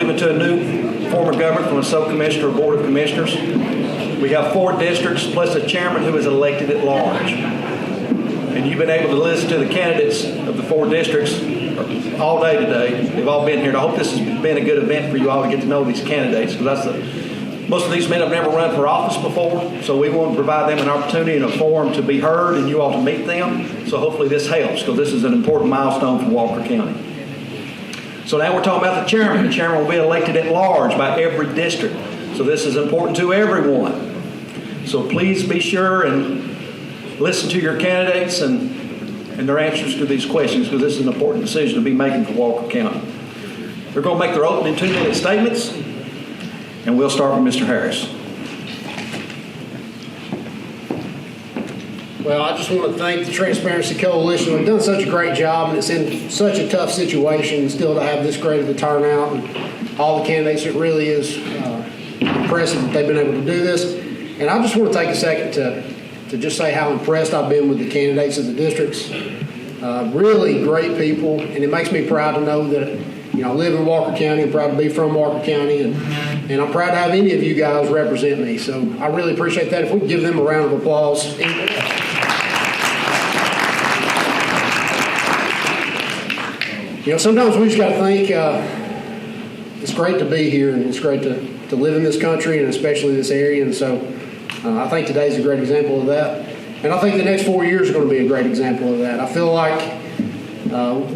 To a new form of government from a sub-commissioner or board of commissioners. We have 4 districts plus a chairman who is elected at large. And you've been able to listen to the candidates of the 4 districts all day today. They've all been here. And I hope this has been a good event for you all to get to know these candidates, because most of these men have never run for office before, so we want to provide them an opportunity and a forum to be heard and you all to meet them. So hopefully this helps, because this is an important milestone for Walker County. So now we're talking about the chairman. The chairman will be elected at large by every district. So this is important to everyone. So please be sure and listen to your candidates and their answers to these questions, because this is an important decision to be making for Walker County. They're going to make their opening 2-minute statements, and we'll start with Mr. Harris. Well, I just want to thank the Transparency Coalition. They've done such a great job, and it's in such a tough situation still to have this great of a turnout. And all the candidates, it really is impressive that they've been able to do this. And I just want to take a second to just say how impressed I've been with the candidates of the districts. Really great people, and it makes me proud to know that, I live in Walker County. I'm proud to be from Walker County, and I'm proud to have any of you guys represent me. So I really appreciate that. If we can give them a round of applause. Sometimes we just got to think it's great to be here, and it's great to live in this country, and especially this area. And so I think today's a great example of that. And I think the next 4 years are going to be a great example of that. I feel like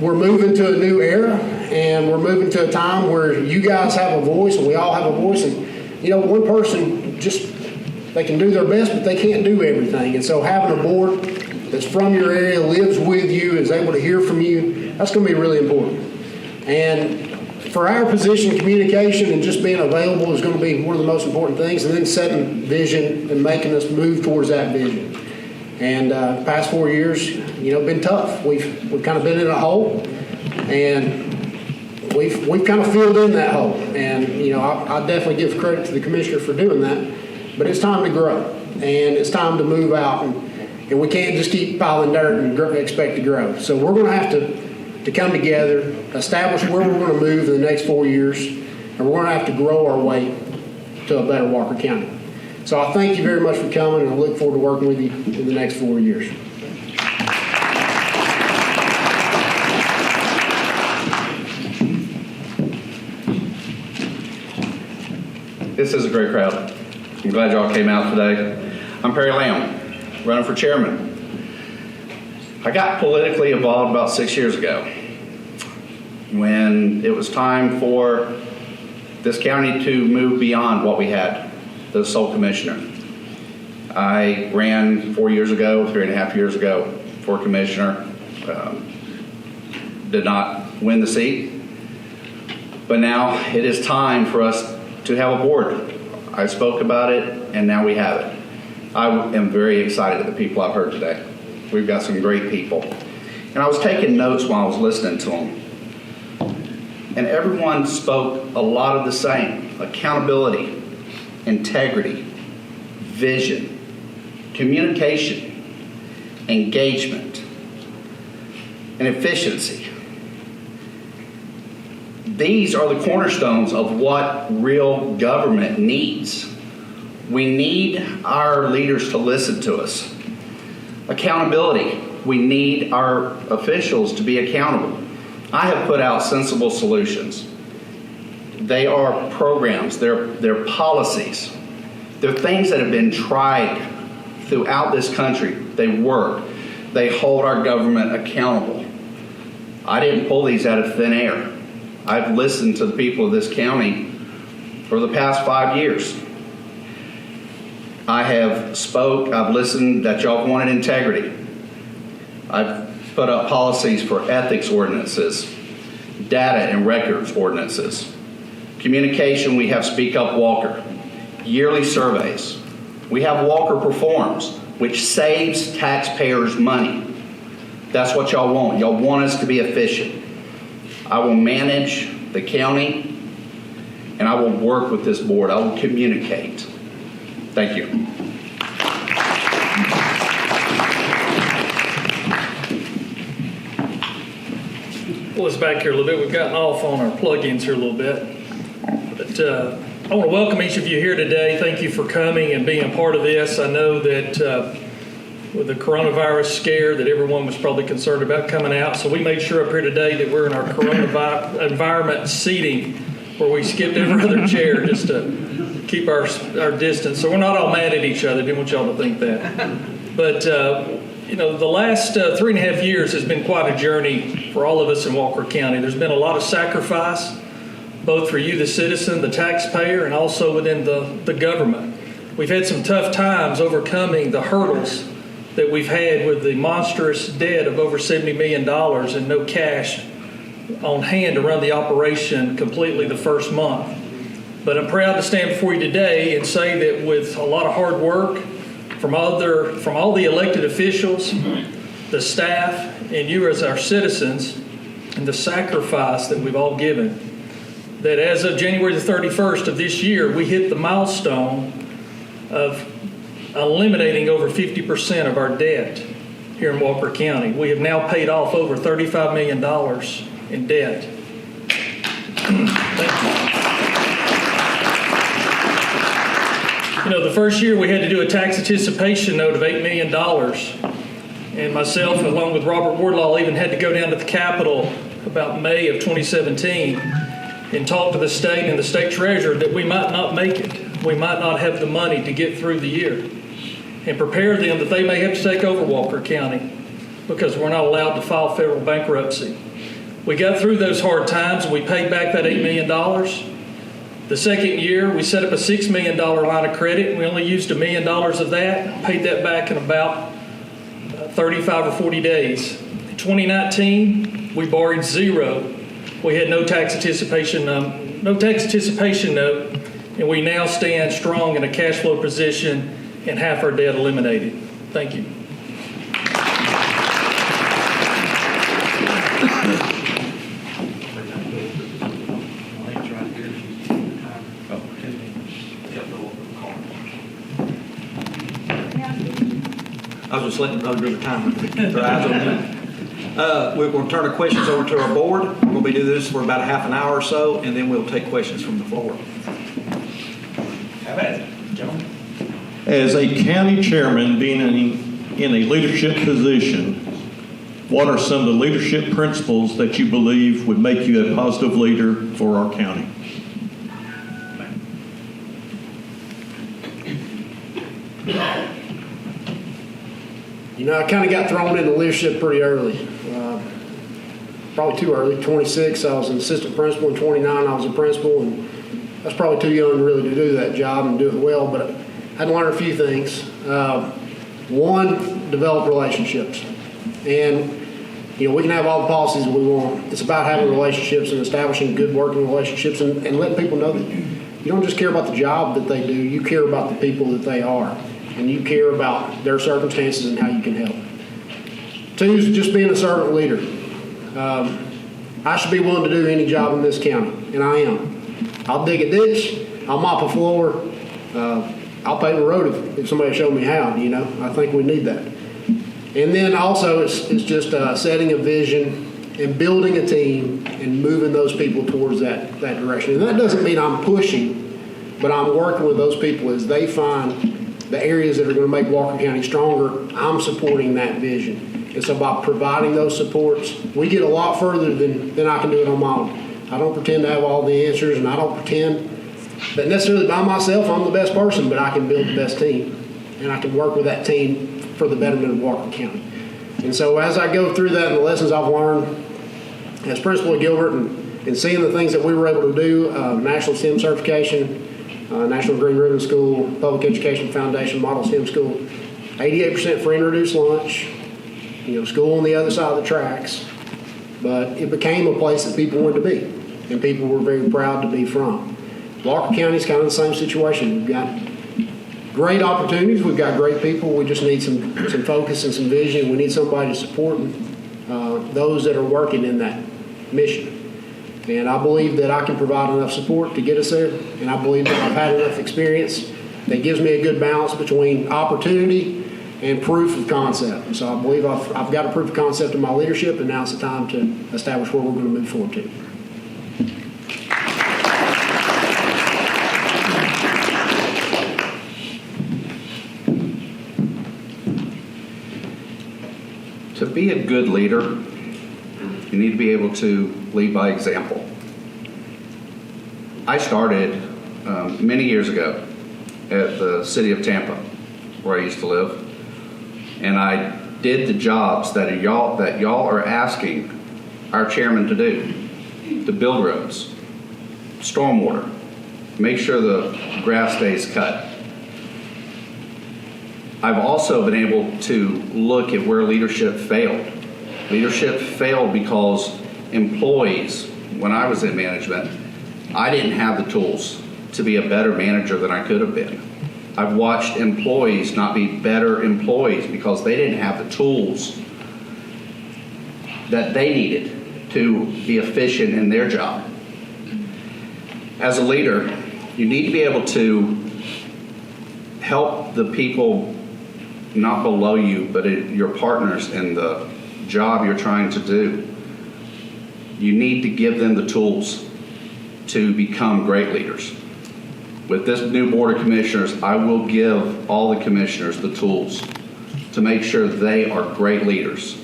we're moving to a new era, and we're moving to a time where you guys have a voice, and we all have a voice. And, one person they can do their best, but they can't do everything. And so having a board that's from your area, lives with you, is able to hear from you, that's going to be really important. And for our position, communication and just being available is going to be one of the most important things, and then setting vision and making us move towards that vision. And the past 4 years, been tough. We've kind of been in a hole, and we've kind of filled in that hole. And, I definitely give credit to the commissioner for doing that. But it's time to grow, and it's time to move out, and we can't just keep piling dirt and expect to grow. So we're going to have to come together, establish where we're going to move in the next 4 years, and we're going to have to grow our way to a better Walker County. So I thank you very much for coming, and I look forward to working with you in the next 4 years. This is a great crowd. I'm glad y'all came out today. I'm Perry Lamb, running for chairman. I got politically involved about 6 years ago when it was time for this county to move beyond what we had, the sole commissioner. I ran 4 years ago, 3.5 years ago for commissioner. Did not win the seat, but now it is time for us to have a board. I spoke about it, and now we have it. I am very excited at the people I've heard today. We've got some great people. And I was taking notes while I was listening to them. And everyone spoke a lot of the same: accountability, integrity, vision, communication, engagement, and efficiency. These are the cornerstones of what real government needs. We need our leaders to listen to us. Accountability. We need our officials to be accountable. I have put out sensible solutions. They are programs. They're policies. They're things that have been tried throughout this country. They work. They hold our government accountable. I didn't pull these out of thin air. I've listened to the people of this county for the past 5 years. I've listened that y'all wanted integrity. I've put up policies for ethics ordinances, data and records ordinances. Communication, we have Speak Up Walker. Yearly surveys. We have Walker Performs, which saves taxpayers money. That's what y'all want. Y'all want us to be efficient. I will manage the county, and I will work with this board. I will communicate. Thank you. Pull us back here a little bit. We've gotten off on our plugins here a little bit. But I want to welcome each of you here today. Thank you for coming and being a part of this. I know that with the coronavirus scare that everyone was probably concerned about coming out, so we made sure up here today that we're in our corona environment seating where we skipped every other chair just to keep our distance. So we're not all mad at each other. Didn't want y'all to think that. But the last 3.5 years has been quite a journey for all of us in Walker County. There's been a lot of sacrifice, both for you, the citizen, the taxpayer, and also within the government. We've had some tough times overcoming the hurdles that we've had with the monstrous debt of over $70 million and no cash on hand to run the operation completely the first month. But I'm proud to stand before you today and say that with a lot of hard work from all the elected officials, the staff, and you as our citizens, and the sacrifice that we've all given, that as of January the 31st of this year, we hit the milestone of eliminating over 50% of our debt here in Walker County. We have now paid off over $35 million in debt. Thank you. The first year we had to do a tax anticipation note of $8 million. And myself, along with Robert Wardlaw, even had to go down to the Capitol about May of 2017 and talk to the state and the state treasurer that we might not make it. We might not have the money to get through the year, and prepare them that they may have to take over Walker County because we're not allowed to file federal bankruptcy. We got through those hard times and we paid back that $8 million. The second year, we set up a $6 million line of credit. We only used $1 million of that, paid that back in about 35 or 40 days. In 2019, we borrowed zero. We had no tax anticipation note, and we now stand strong in a cash flow position and half our debt eliminated. Thank you. I was just letting them know during the time. Their eyes on me. We're going to turn the questions over to our board. We're going to be doing this for about a half an hour or so, and then we'll take questions from the floor. Have at it, gentlemen. As a county chairman, being in a leadership position, what are some of the leadership principles that you believe would make you a positive leader for our county? I kind of got thrown into leadership pretty early. Probably too early. 26, I was an assistant principal. In 29, I was a principal, and I was probably too young really to do that job and do it well, but I had to learn a few things. One, develop relationships. And, we can have all the policies that we want. It's about having relationships and establishing good working relationships and letting people know that you don't just care about the job that they do, you care about the people that they are. And you care about their circumstances and how you can help. Two is just being a servant leader. I should be willing to do any job in this county, and I am. I'll dig a ditch, I'll mop a floor, I'll pave a road if somebody showed me how, I think we need that. And then also it's just setting a vision and building a team and moving those people towards that direction. And that doesn't mean I'm pushing, but I'm working with those people as they find the areas that are going to make Walker County stronger. I'm supporting that vision. And so by providing those supports, we get a lot further than I can do it on my own. I don't pretend to have all the answers, and I don't pretend that necessarily by myself I'm the best person, but I can build the best team. And I can work with that team for the betterment of Walker County. And so as I go through that and the lessons I've learned as principal at Gilbert and seeing the things that we were able to do, national STEM certification, National Green Ribbon School, Public Education Foundation, Model STEM School, 88% free and reduced lunch, school on the other side of the tracks. But it became a place that people wanted to be, and people were very proud to be from. Walker County is kind of the same situation. We've got great opportunities. We've got great people. We just need some focus and some vision. We need somebody to support those that are working in that mission. And I believe that I can provide enough support to get us there. And I believe that I've had enough experience that gives me a good balance between opportunity and proof of concept. And so I believe I've got a proof of concept in my leadership, and now it's the time to establish where we're going to move forward to. be a good leader, you need to be able to lead by example. I started many years ago at the city of Tampa, where I used to live, and I did the jobs that y'all are asking our chairman to do: to build roads, stormwater, make sure the grass stays cut. I've also been able to look at where leadership failed. Leadership failed because employees, when I was in management, I didn't have the tools to be a better manager than I could have been. I've watched employees not be better employees because they didn't have the tools that they needed to be efficient in their job. As a leader, you need to be able to help the people not below you, but your partners in the job you're trying to do. You need to give them the tools to become great leaders. With this new Board of Commissioners, I will give all the commissioners the tools to make sure they are great leaders.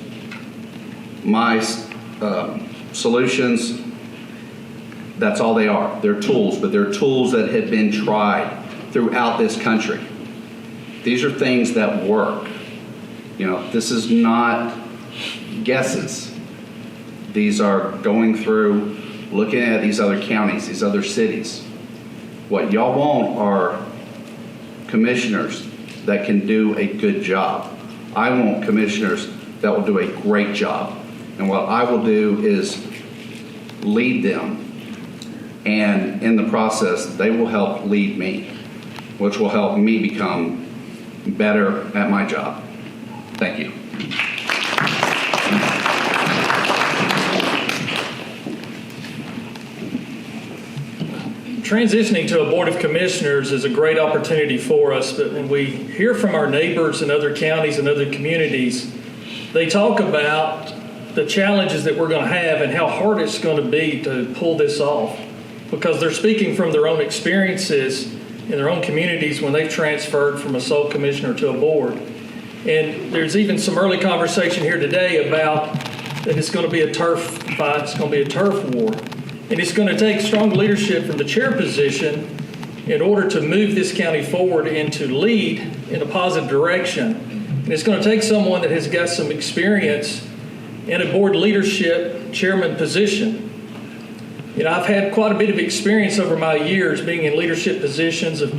My solutions, that's all they are. They're tools, but they're tools that have been tried throughout this country. These are things that work. You know, this is not guesses. These are going through, looking at these other counties, these other cities. What y'all want are commissioners that can do a good job. I want commissioners that will do a great job. And what I will do is lead them. And in the process, they will help lead me, which will help me become better at my job. Thank you. Transitioning to a Board of Commissioners is a great opportunity for us, but when we hear from our neighbors in other counties and other communities, they talk about the challenges that we're going to have and how hard it's going to be to pull this off, because they're speaking from their own experiences in their own communities when they've transferred from a sole commissioner to a board. And there's even some early conversation here today about that it's going to be a turf fight, it's going to be a turf war. And it's going to take strong leadership from the chair position in order to move this county forward and to lead in a positive direction. And it's going to take someone that has got some experience in a board leadership chairman position. You know, I've had quite a bit of experience over my years being in leadership positions of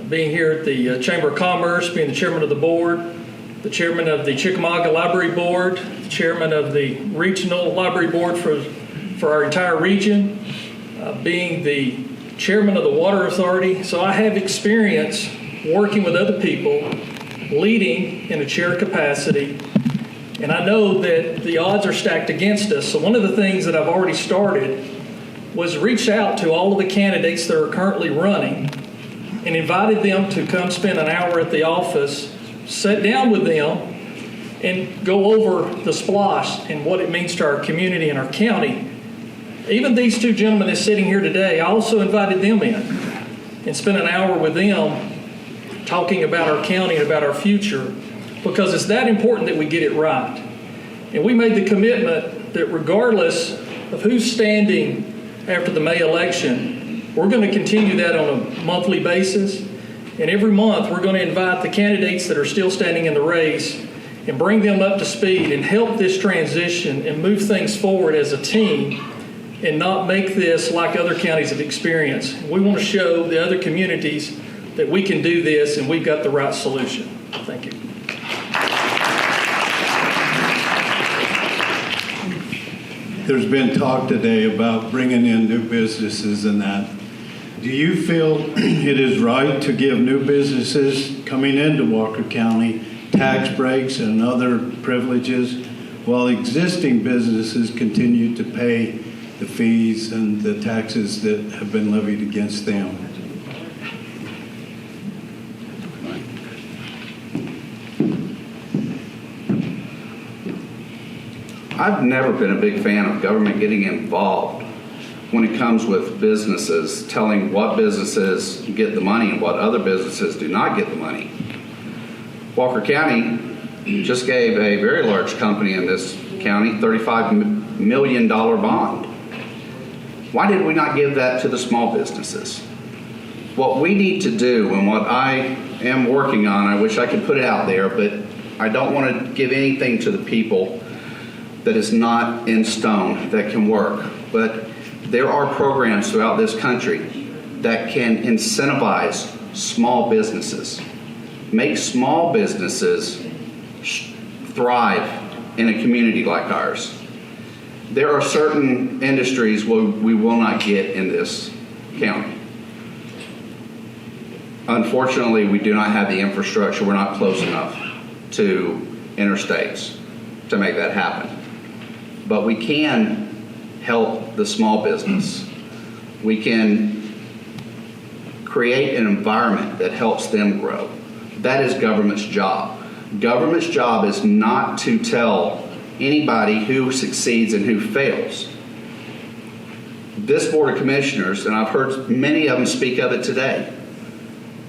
being here at the Chamber of Commerce, being the chairman of the board, the chairman of the Chickamauga Library Board, the chairman of the Regional Library Board for our entire region, being the chairman of the Water Authority. So I have experience working with other people, leading in a chair capacity, and I know that the odds are stacked against us. So one of the things that I've already started was reach out to all of the candidates that are currently running and invited them to come spend an hour at the office, sit down with them, and go over the SPLOST and what it means to our community and our county. Even these two gentlemen that's sitting here today, I also invited them in and spent an hour with them talking about our county and about our future, because it's that important that we get it right. And we made the commitment that regardless of who's standing after the May election, we're going to continue that on a monthly basis. And every month we're going to invite the candidates that are still standing in the race and bring them up to speed and help this transition and move things forward as a team and not make this like other counties have experienced. We want to show the other communities that we can do this and we've got the right solution. Thank you. There's been talk today about bringing in new businesses and that. Do you feel it is right to give new businesses coming into Walker County tax breaks and other privileges while existing businesses continue to pay the fees and the taxes that have been levied against them? I've never been a big fan of government getting involved when it comes with businesses, telling what businesses get the money and what other businesses do not get the money. Walker County just gave a very large company in this county $35 million bond. Why did we not give that to the small businesses? What we need to do, and what I am working on, I wish I could put it out there, but I don't want to give anything to the people that is not in stone, that can work. But there are programs throughout this country that can incentivize small businesses, make small businesses thrive in a community like ours. There are certain industries where we will not get in this county. Unfortunately, we do not have the infrastructure. We're not close enough to interstates to make that happen. But we can help the small business. We can create an environment that helps them grow. That is government's job. Government's job is not to tell anybody who succeeds and who fails. This Board of Commissioners, and I've heard many of them speak of it today,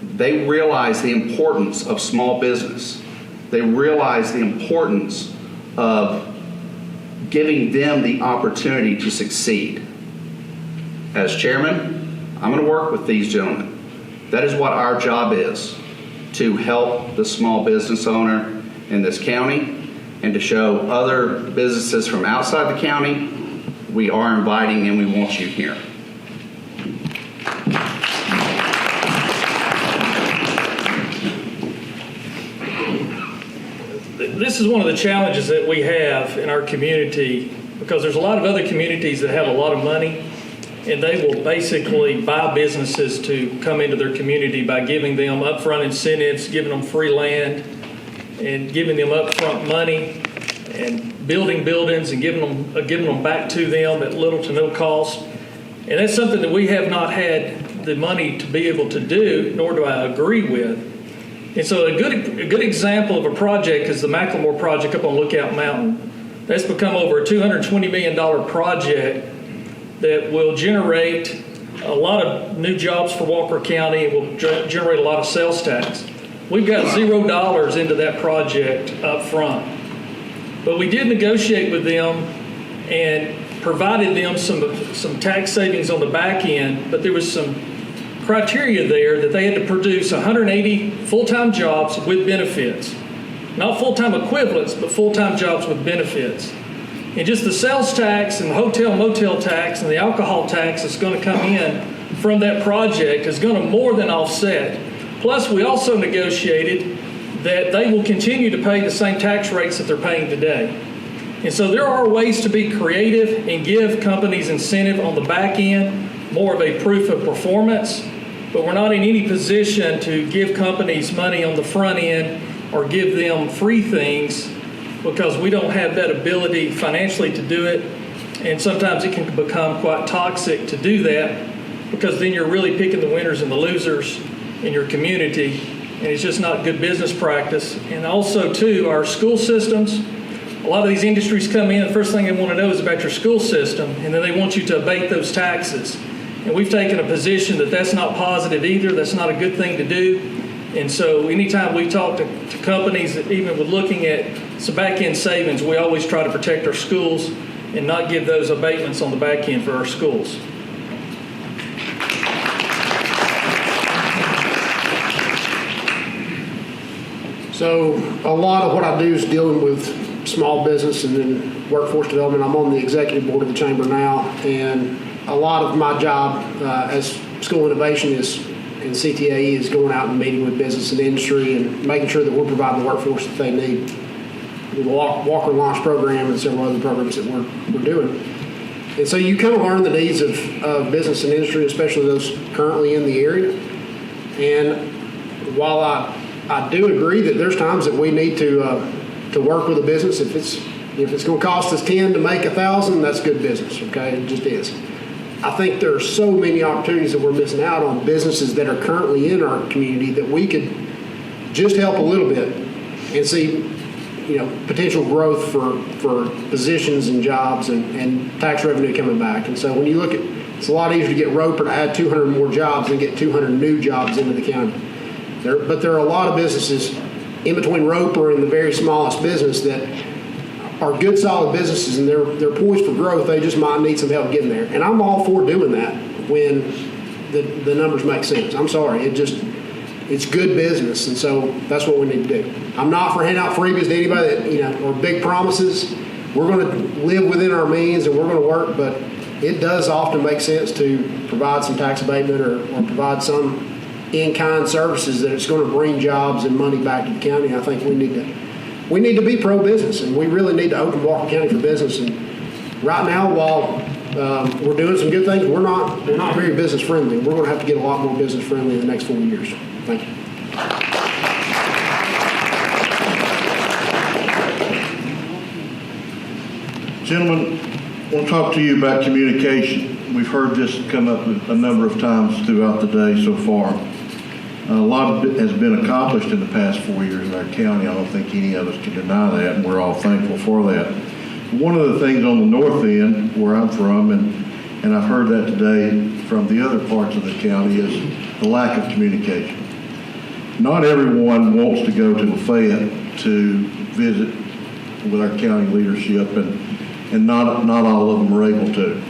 they realize the importance of small business. They realize the importance of giving them the opportunity to succeed. As chairman, I'm going to work with these gentlemen. That is what our job is, to help the small business owner in this county and to show other businesses from outside the county we are inviting and we want you here. This is one of the challenges that we have in our community, because there's a lot of other communities that have a lot of money, and they will basically buy businesses to come into their community by giving them upfront incentives, giving them free land, and giving them upfront money, and building buildings and giving them back to them at little to no cost. And that's something that we have not had the money to be able to do, nor do I agree with. And so a good example of a project is the Macklemore project up on Lookout Mountain. That's become over a $220 million project that will generate a lot of new jobs for Walker County and will generate a lot of sales tax. We've got $0 into that project up front. But we did negotiate with them and provided them some tax savings on the back end, but there was some criteria there that they had to produce 180 full-time jobs with benefits. Not full-time equivalents, but full-time jobs with benefits. And just the sales tax and the hotel motel tax and the alcohol tax that's going to come in from that project is going to more than offset. Plus, we also negotiated that they will continue to pay the same tax rates that they're paying today. And so there are ways to be creative and give companies incentive on the back end, more of a proof of performance, but we're not in any position to give companies money on the front end or give them free things, because we don't have that ability financially to do it. And sometimes it can become quite toxic to do that, because then you're really picking the winners and the losers in your community, and it's just not good business practice. And also, too, our school systems. A lot of these industries come in, the first thing they want to know is about your school system, and then they want you to abate those taxes. And we've taken a position that that's not positive either. That's not a good thing to do. And so anytime we talk to companies that even with looking at some back-end savings, we always try to protect our schools and not give those abatements on the back end for our schools. So a lot of what I do is dealing with small business and then workforce development. I'm on the executive board of the chamber now, and a lot of my job as school innovation and CTAE is going out and meeting with business and industry and making sure that we're providing the workforce that they need. The Walker Launch program and several other programs that we're doing. And so you kind of learn the needs of business and industry, especially those currently in the area. And while I do agree that there's times that we need to work with a business, if it's going to cost us 10 to make 1,000, that's good business. Okay, it just is. I think there are so many opportunities that we're missing out on, businesses that are currently in our community, that we could just help a little bit and see, potential growth for positions and jobs and tax revenue coming back. And so when you look at, it's a lot easier to get Roper to add 200 more jobs than get 200 new jobs into the county. But there are a lot of businesses in between Roper and the very smallest business that are good, solid businesses, and they're poised for growth. They just might need some help getting there. And I'm all for doing that when the numbers make sense. I'm sorry. It's good business, and so that's what we need to do. I'm not for handing out freebies to anybody that, or big promises. We're going to live within our means, and we're going to work, but it does often make sense to provide some tax abatement or provide some in-kind services that it's going to bring jobs and money back to the county. I think we need to be pro-business, and we really need to open Walker County for business. And right now, while we're doing some good things, we're not very business friendly. We're going to have to get a lot more business friendly in the next 4 years. Thank you. Gentlemen, I want to talk to you about communication. We've heard this come up a number of times throughout the day so far. A lot of it has been accomplished in the past 4 years in our county. I don't think any of us can deny that, and we're all thankful for that. One of the things on the north end, where I'm from, and I've heard that today from the other parts of the county, is the lack of communication. Not everyone wants to go to Lafayette to visit with our county leadership, and not all of them are able to.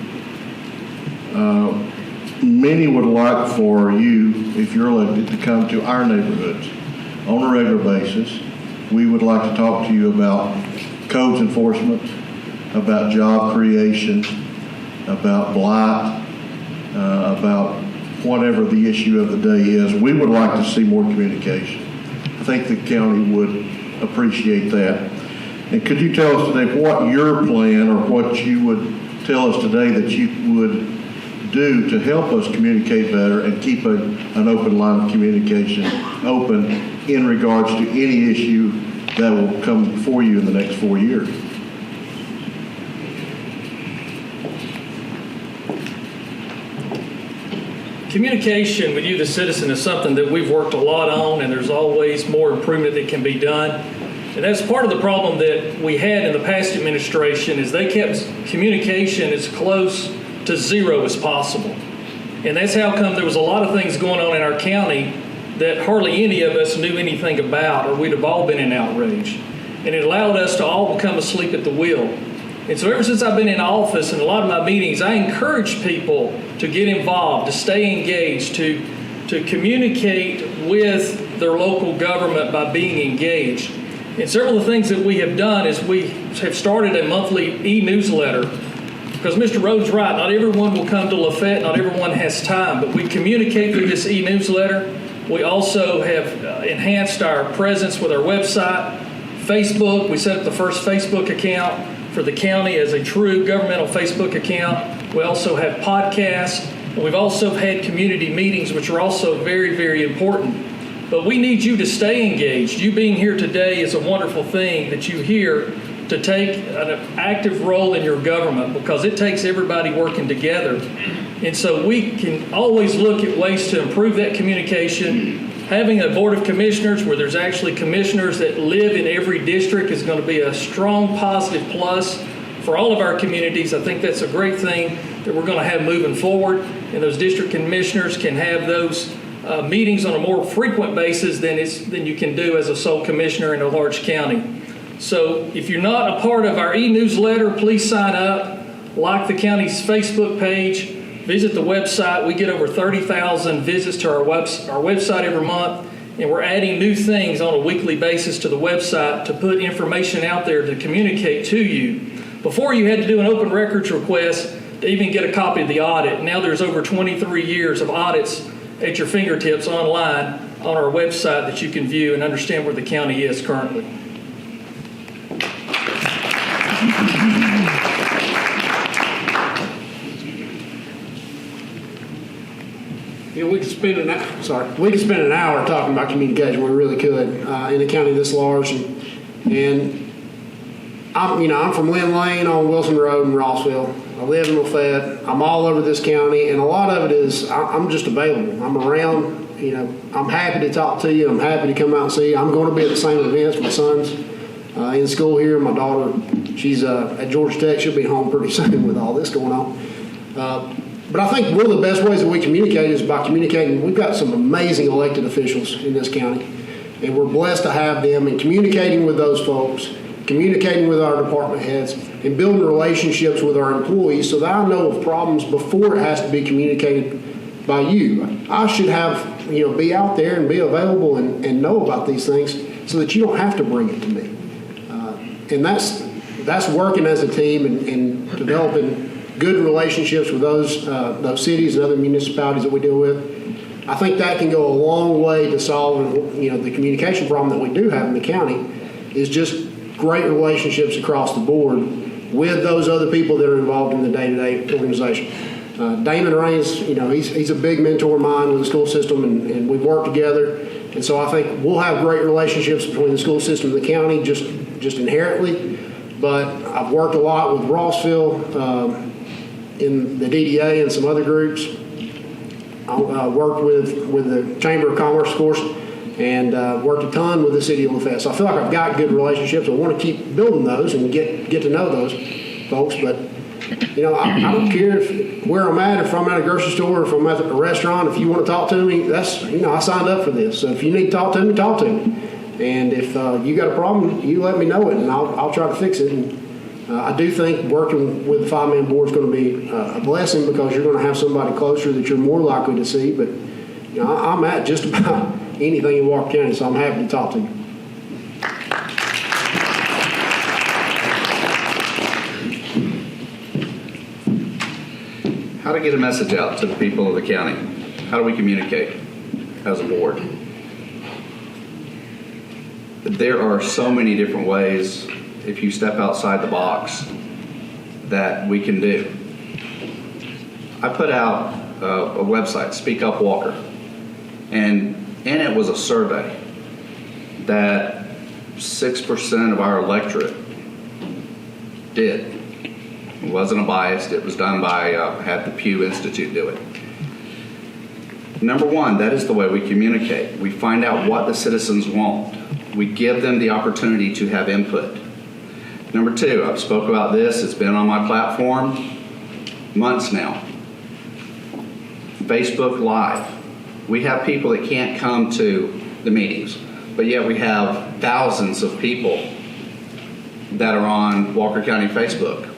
Many would like for you, if you're elected, to come to our neighborhoods on a regular basis. We would like to talk to you about codes enforcement, about job creation, about blight, about whatever the issue of the day is. We would like to see more communication. I think the county would appreciate that. And could you tell us today what your plan, or what you would tell us today that you would do to help us communicate better and keep an open line of communication open in regards to any issue that will come before you in the next 4 years? Communication with you, the citizen, is something that we've worked a lot on, and there's always more improvement that can be done. And that's part of the problem that we had in the past administration, is they kept communication as close to zero as possible. And that's how come there was a lot of things going on in our county that hardly any of us knew anything about, or we'd have all been in outrage. And it allowed us to all become asleep at the wheel. And so ever since I've been in office, and a lot of my meetings, I encourage people to get involved, to stay engaged, to communicate with their local government by being engaged. And several of the things that we have done is we have started a monthly e-newsletter, because Mr. Roden's right, not everyone will come to Lafayette, not everyone has time, but we communicate through this e-newsletter. We also have enhanced our presence with our website, Facebook. We set up the first Facebook account for the county as a true governmental Facebook account. We also have podcasts, and we've also had community meetings, which are also very, very important. But we need you to stay engaged. You being here today is a wonderful thing that you hear, to take an active role in your government, because it takes everybody working together. And so we can always look at ways to improve that communication. Having a board of commissioners where there's actually commissioners that live in every district is going to be a strong positive plus for all of our communities. I think that's a great thing that we're going to have moving forward. And those district commissioners can have those meetings on a more frequent basis than you can do as a sole commissioner in a large county. So if you're not a part of our e-newsletter, please sign up, like the county's Facebook page, visit the website. We get over 30,000 visits to our website every month, and we're adding new things on a weekly basis to the website to put information out there to communicate to you. Before, you had to do an open records request to even get a copy of the audit. Now there's over 23 years of audits at your fingertips online on our website that you can view and understand where the county is currently. Yeah, we could spend an hour talking about communication. We really could in a county this large, and I'm from Lynn Lane on Wilson Road in Rossville. I live in Lafayette. I'm all over this county, and a lot of it is I'm just available. I'm around. I'm happy to talk to you. I'm happy to come out and see you. I'm going to be at the same events. My son's in school here. My daughter, she's at Georgia Tech. She'll be home pretty soon with all this going on. But I think one of the best ways that we communicate is by communicating. We've got some amazing elected officials in this county. And we're blessed to have them and communicating with those folks, communicating with our department heads, and building relationships with our employees so that I know of problems before it has to be communicated by you. I should have, be out there and be available and know about these things so that you don't have to bring it to me. And that's working as a team and developing good relationships with those cities and other municipalities that we deal with. I think that can go a long way to solving, the communication problem that we do have in the county is just great relationships across the board with those other people that are involved in the day-to-day organization. Damon Raines, he's a big mentor of mine with the school system, and we've worked together. And so I think we'll have great relationships between the school system and the county just inherently. But I've worked a lot with Rossville in the DDA and some other groups. I worked with the Chamber of Commerce, of course, and worked a ton with the City of Lafayette. So I feel like I've got good relationships. I want to keep building those and get to know those folks. But, I don't care where I'm at, if I'm at a grocery store, or if I'm at a restaurant. If you want to talk to me, that's, I signed up for this. So if you need to talk to me, talk to me. And if you got a problem, you let me know it, and I'll try to fix it. And I do think working with the five-man board is going to be a blessing because you're going to have somebody closer that you're more likely to see. But I'm at just about anything in Walker County, so I'm happy to talk to you. How to get a message out to the people of the county? How do we communicate as a board? There are so many different ways, if you step outside the box, that we can do. I put out a website, Speak Up Walker, and in it was a survey that 6% of our electorate did. It wasn't a bias. It was done by, had the Pew Institute do it. Number one, that is the way we communicate. We find out what the citizens want. We give them the opportunity to have input. Number two, I've spoke about this. It's been on my platform months now. Facebook Live. We have people that can't come to the meetings, but yet we have thousands of people that are on Walker County Facebook.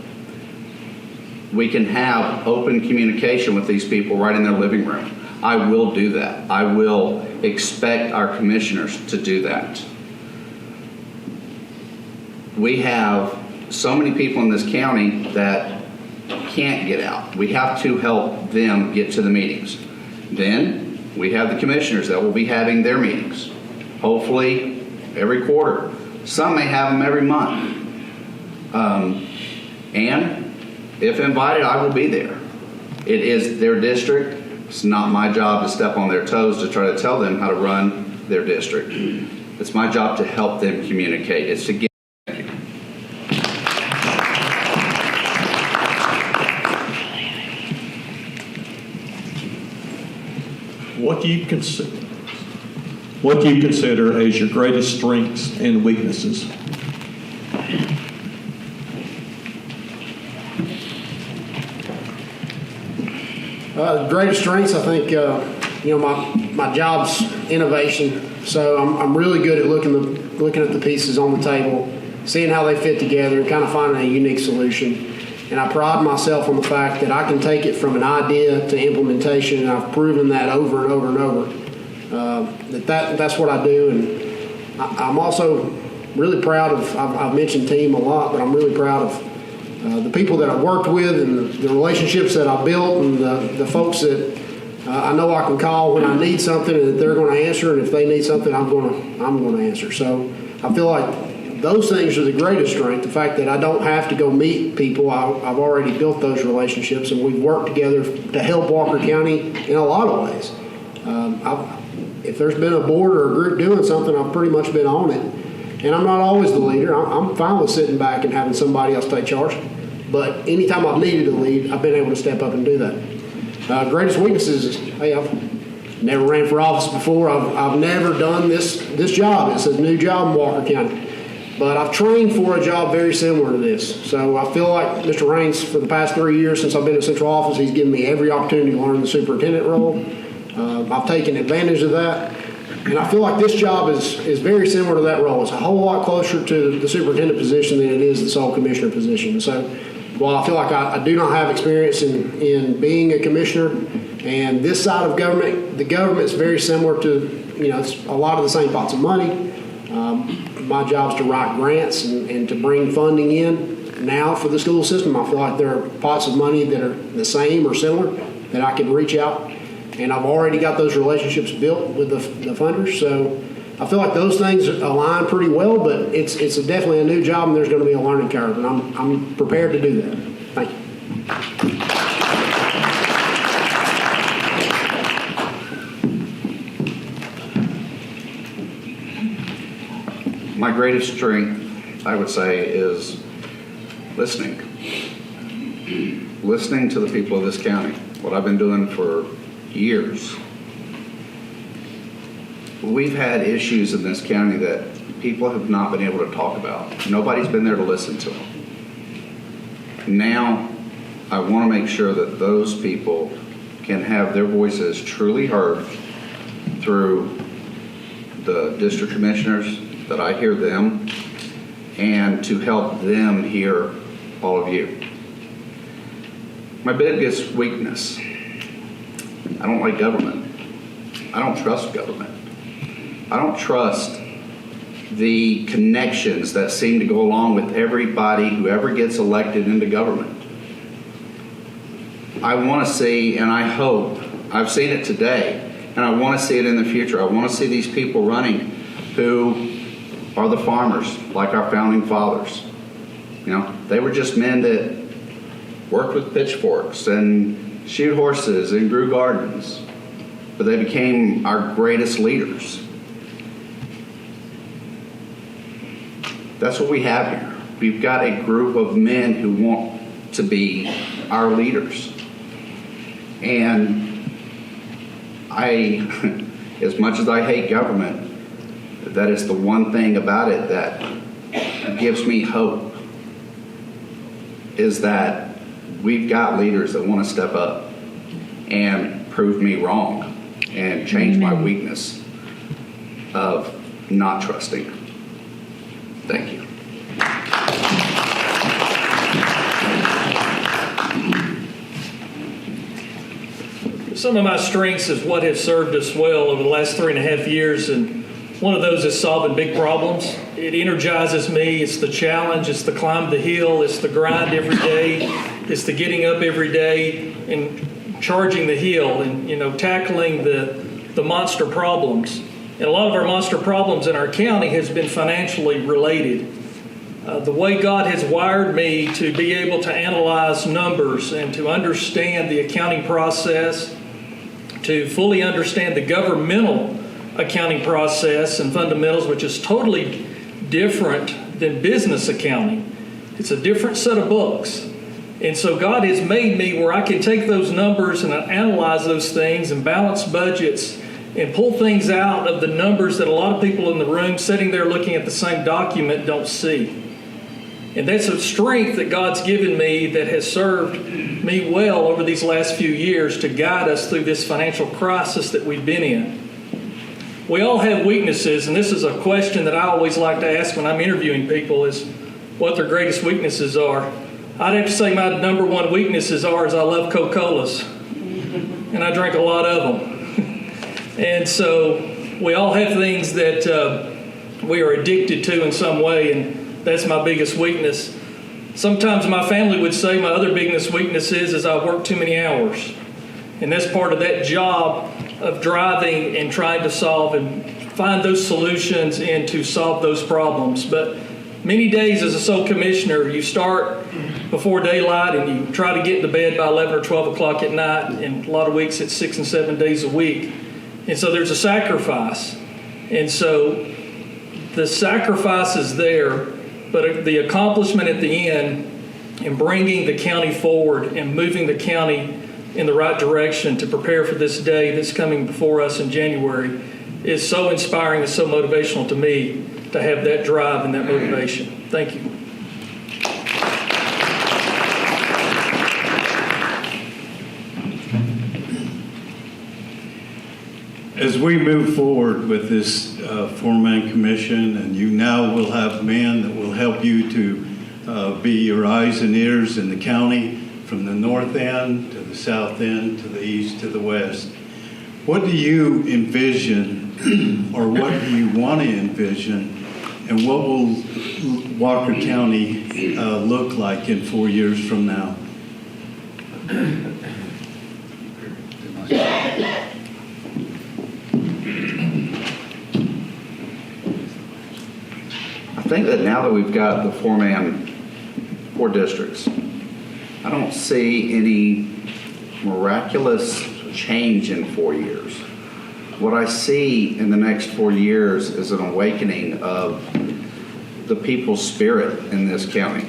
We can have open communication with these people right in their living room. I will do that. I will expect our commissioners to do that. We have so many people in this county that can't get out. We have to help them get to the meetings. Then we have the commissioners that will be having their meetings, hopefully every quarter. Some may have them every month. And if invited, I will be there. It is their district. It's not my job to step on their toes to try to tell them how to run their district. It's my job to help them communicate. It's to get. What do you consider as your greatest strengths and weaknesses? Greatest strengths, I think, my job's innovation. So I'm really good at looking at the pieces on the table, seeing how they fit together, and kind of finding a unique solution. And I pride myself on the fact that I can take it from an idea to implementation, and I've proven that over and over and over. That's what I do. And I'm also really proud of, I've mentioned team a lot, but I'm really proud of the people that I've worked with and the relationships that I've built, and the folks that I know I can call when I need something and that they're going to answer, and if they need something, I'm going to answer. So I feel like those things are the greatest strength, the fact that I don't have to go meet people. I've already built those relationships, and we've worked together to help Walker County in a lot of ways. If there's been a board or a group doing something, I've pretty much been on it. And I'm not always the leader. I'm fine with sitting back and having somebody else take charge. But anytime I've needed to lead, I've been able to step up and do that. Greatest weaknesses is, hey, I've never ran for office before. I've never done this job. It's a new job in Walker County. But I've trained for a job very similar to this. So I feel like Mr. Raines, for the past 3 years since I've been at central office, he's given me every opportunity to learn the superintendent role. I've taken advantage of that. And I feel like this job is very similar to that role. It's a whole lot closer to the superintendent position than it is the sole commissioner position. So while I feel like I do not have experience in being a commissioner, and this side of government, the government is very similar to, it's a lot of the same pots of money. My job is to write grants and to bring funding in now for the school system. I feel like there are pots of money that are the same or similar that I can reach out. And I've already got those relationships built with the funders. So I feel like those things align pretty well, but it's definitely a new job, and there's going to be a learning curve, and I'm prepared to do that. Thank you. My greatest strength, I would say, is listening. Listening to the people of this county. What I've been doing for years. We've had issues in this county that people have not been able to talk about. Nobody's been there to listen to them. Now, I want to make sure that those people can have their voices truly heard through the district commissioners, that I hear them, and to help them hear all of you. My biggest weakness, I don't like government. I don't trust government. I don't trust the connections that seem to go along with everybody who ever gets elected into government. I want to see, and I hope, I've seen it today, and I want to see it in the future. I want to see these people running who are the farmers, like our founding fathers. They were just men that worked with pitchforks and shoot horses and grew gardens, but they became our greatest leaders. That's what we have here. We've got a group of men who want to be our leaders. And as much as I hate government, that is the one thing about it that gives me hope, is that we've got leaders that want to step up and prove me wrong and change my weakness of not trusting. Thank you. Some of my strengths is what has served us well over the last 3.5 years, and one of those is solving big problems. It energizes me. It's the challenge. It's the climb the hill. It's the grind every day. It's the getting up every day and charging the hill and, tackling the monster problems. And a lot of our monster problems in our county has been financially related. The way God has wired me to be able to analyze numbers and to understand the accounting process, to fully understand the governmental accounting process and fundamentals, which is totally different than business accounting. It's a different set of books. And so God has made me where I can take those numbers and analyze those things and balance budgets and pull things out of the numbers that a lot of people in the room sitting there looking at the same document don't see. And that's a strength that God's given me that has served me well over these last few years to guide us through this financial crisis that we've been in. We all have weaknesses, and this is a question that I always like to ask when I'm interviewing people, is what their greatest weaknesses are. I'd have to say my number one weaknesses is I love Coca-Colas, and I drink a lot of them. And so we all have things that we are addicted to in some way, and that's my biggest weakness. Sometimes my family would say my other biggest weakness is I work too many hours. And that's part of that job of driving and trying to solve and find those solutions and to solve those problems. But many days as a sole commissioner, you start before daylight and you try to get to bed by 11 or 12 o'clock at night. And a lot of weeks it's 6 and 7 days a week. And so there's a sacrifice. And so the sacrifice is there, but the accomplishment at the end and bringing the county forward and moving the county in the right direction to prepare for this day that's coming before us in January is so inspiring and so motivational to me to have that drive and that motivation. Thank you. As we move forward with this four-man commission, and you now will have men that will help you to be your eyes and ears in the county, from the north end to the south end to the east to the west, what do you envision, or what do you want to envision, and what will Walker County look like in 4 years from now? I think that now that we've got the four districts, I don't see any miraculous change in 4 years. What I see in the next 4 years is an awakening of the people's spirit in this county.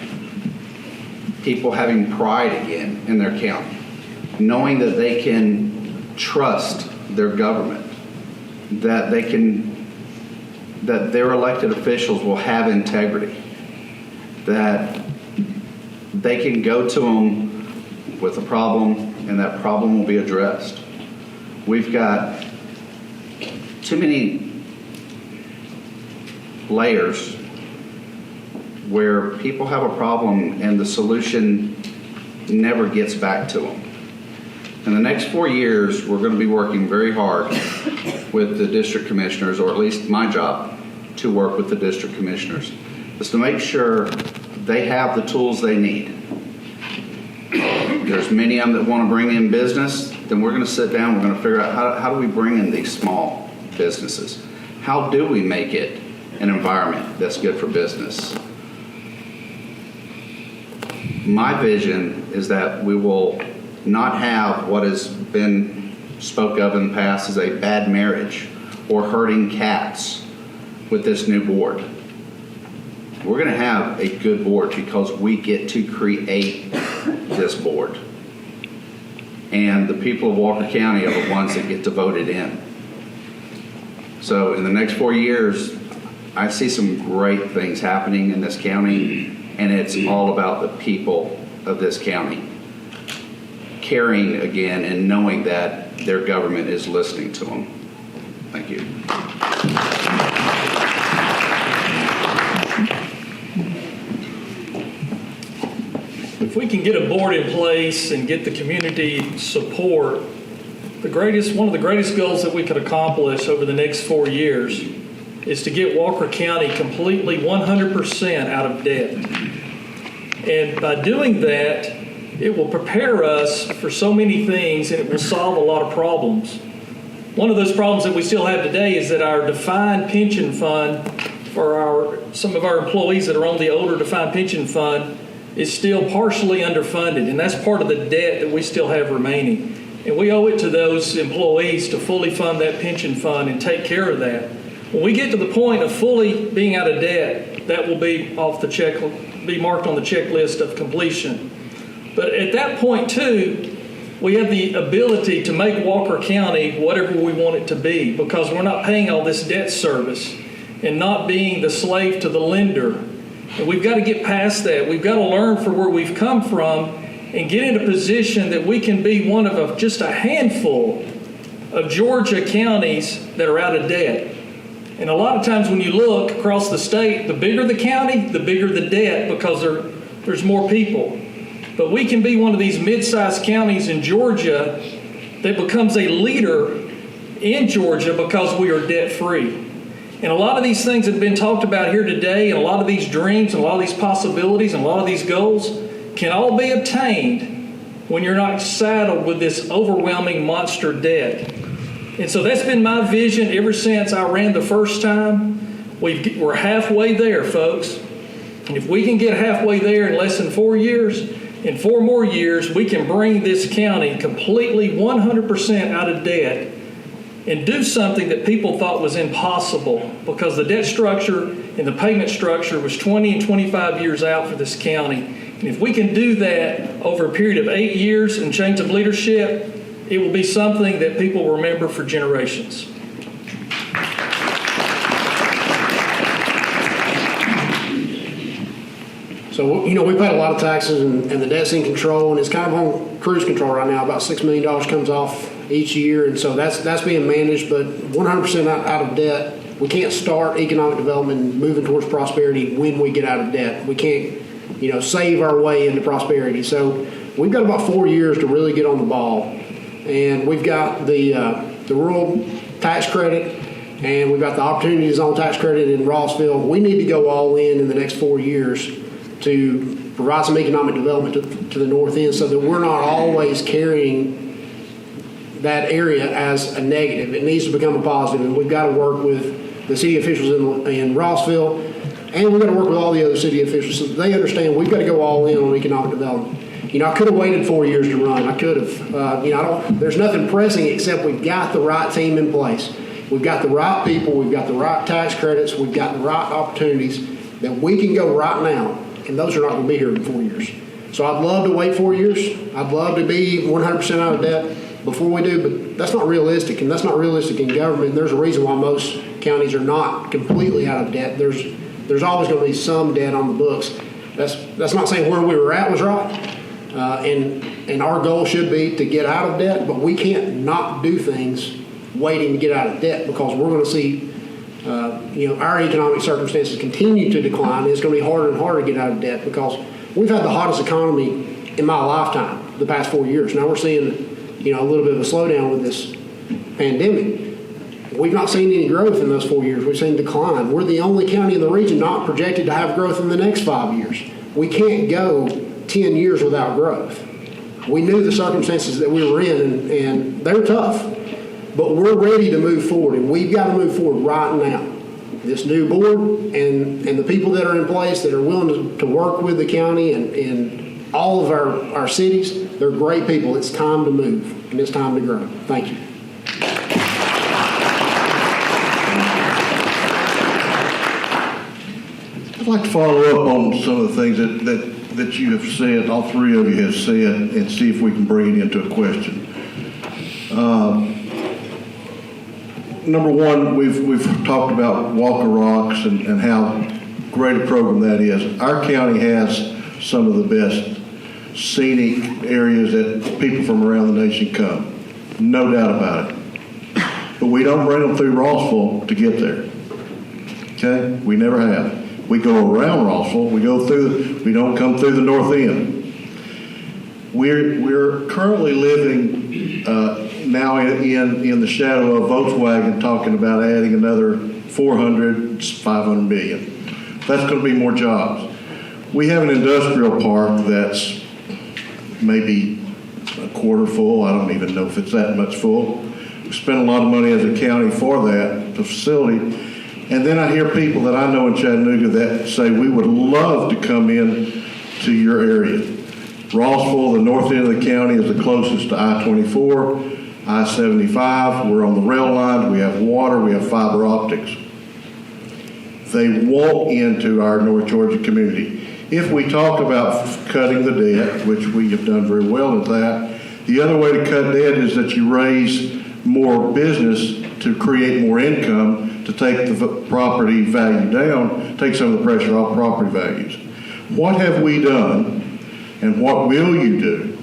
People having pride again in their county, knowing that they can trust their government, that their elected officials will have integrity, that they can go to them with a problem and that problem will be addressed. We've got too many layers where people have a problem and the solution never gets back to them. In the next 4 years, we're going to be working very hard with the district commissioners, or at least my job to work with the district commissioners, is to make sure they have the tools they need. There's many of them that want to bring in business, then we're going to sit down, we're going to figure out how do we bring in these small businesses? How do we make it an environment that's good for business? My vision is that we will not have what has been spoke of in the past as a bad marriage or herding cats with this new board. We're going to have a good board because we get to create this board. And the people of Walker County are the ones that get to vote it in. So in the next 4 years, I see some great things happening in this county, and it's all about the people of this county caring again and knowing that their government is listening to them. Thank you. If we can get a board in place and get the community support, one of the greatest goals that we could accomplish over the next 4 years is to get Walker County completely 100% out of debt. And by doing that, it will prepare us for so many things, and it will solve a lot of problems. One of those problems that we still have today is that our defined pension fund for some of our employees that are on the older defined pension fund is still partially underfunded, and that's part of the debt that we still have remaining. And we owe it to those employees to fully fund that pension fund and take care of that. When we get to the point of fully being out of debt, that will be be marked on the checklist of completion. But at that point, too, we have the ability to make Walker County whatever we want it to be, because we're not paying all this debt service and not being the slave to the lender. And we've got to get past that. We've got to learn from where we've come from and get in a position that we can be one of just a handful of Georgia counties that are out of debt. And a lot of times when you look across the state, the bigger the county, the bigger the debt, because there's more people. But we can be one of these mid-sized counties in Georgia that becomes a leader in Georgia because we are debt-free. And a lot of these things that have been talked about here today, and a lot of these dreams, and a lot of these possibilities, and a lot of these goals can all be obtained when you're not saddled with this overwhelming monster debt. And so that's been my vision ever since I ran the first time. We're halfway there, folks. And if we can get halfway there in less than 4 years, in 4 more years, we can bring this county completely 100% out of debt and do something that people thought was impossible, because the debt structure and the payment structure was 20 and 25 years out for this county. And if we can do that over a period of 8 years and change of leadership, it will be something that people will remember for generations. So, we paid a lot of taxes, and the debt's in control, and it's kind of on cruise control right now. About $6 million comes off each year, and so that's being managed, but 100% out of debt. We can't start economic development and moving towards prosperity when we get out of debt. We can't, save our way into prosperity. So we've got about 4 years to really get on the ball, and we've got the rural tax credit, and we've got the opportunity zone tax credit in Rossville. We need to go all in the next 4 years to provide some economic development to the north end, so that we're not always carrying that area as a negative. It needs to become a positive, and we've got to work with the city officials in Rossville, and we've got to work with all the other city officials so that they understand we've got to go all in on economic development. I could have waited 4 years to run. I could have. There's nothing pressing except we've got the right team in place. We've got the right people. We've got the right tax credits. We've got the right opportunities that we can go right now, and those are not going to be here in 4 years. So I'd love to wait 4 years. I'd love to be 100% out of debt before we do, but that's not realistic, and that's not realistic in government. There's a reason why most counties are not completely out of debt. There's always going to be some debt on the books. That's not saying where we were at was right, and our goal should be to get out of debt, but we can't not do things waiting to get out of debt, because we're going to see our economic circumstances continue to decline. It's going to be harder and harder to get out of debt, because we've had the hottest economy in my lifetime the past 4 years. Now we're seeing a little bit of a slowdown with this pandemic. We've not seen any growth in those 4 years. We've seen decline. We're the only county in the region not projected to have growth in the next 5 years. We can't go 10 years without growth. We knew the circumstances that we were in, and they're tough, but we're ready to move forward, and we've got to move forward right now. This new board and the people that are in place that are willing to work with the county and all of our cities, they're great people. It's time to move, and it's time to grow. Thank you. I'd like to follow up on some of the things that you have said, all three of you have said, and see if we can bring it into a question. Number one, we've talked about Walker Rocks and how great a program that is. Our county has some of the best scenic areas that people from around the nation come. No doubt about it. But we don't bring them through Rossville to get there. Okay? We never have. We go around Rossville. We don't come through the north end. We're currently living now in the shadow of Volkswagen talking about adding another 500 million. That's going to be more jobs. We have an industrial park that's maybe a quarter full. I don't even know if it's that much full. We spent a lot of money as a county for that, the facility. And then I hear people that I know in Chattanooga that say we would love to come in to your area. Rossville, the north end of the county, is the closest to I-24, I-75. We're on the rail lines. We have water. We have fiber optics. They walk into our North Georgia community. If we talk about cutting the debt, which we have done very well at that, the other way to cut debt is that you raise more business to create more income, to take the property value down, take some of the pressure off property values. What have we done, and what will you do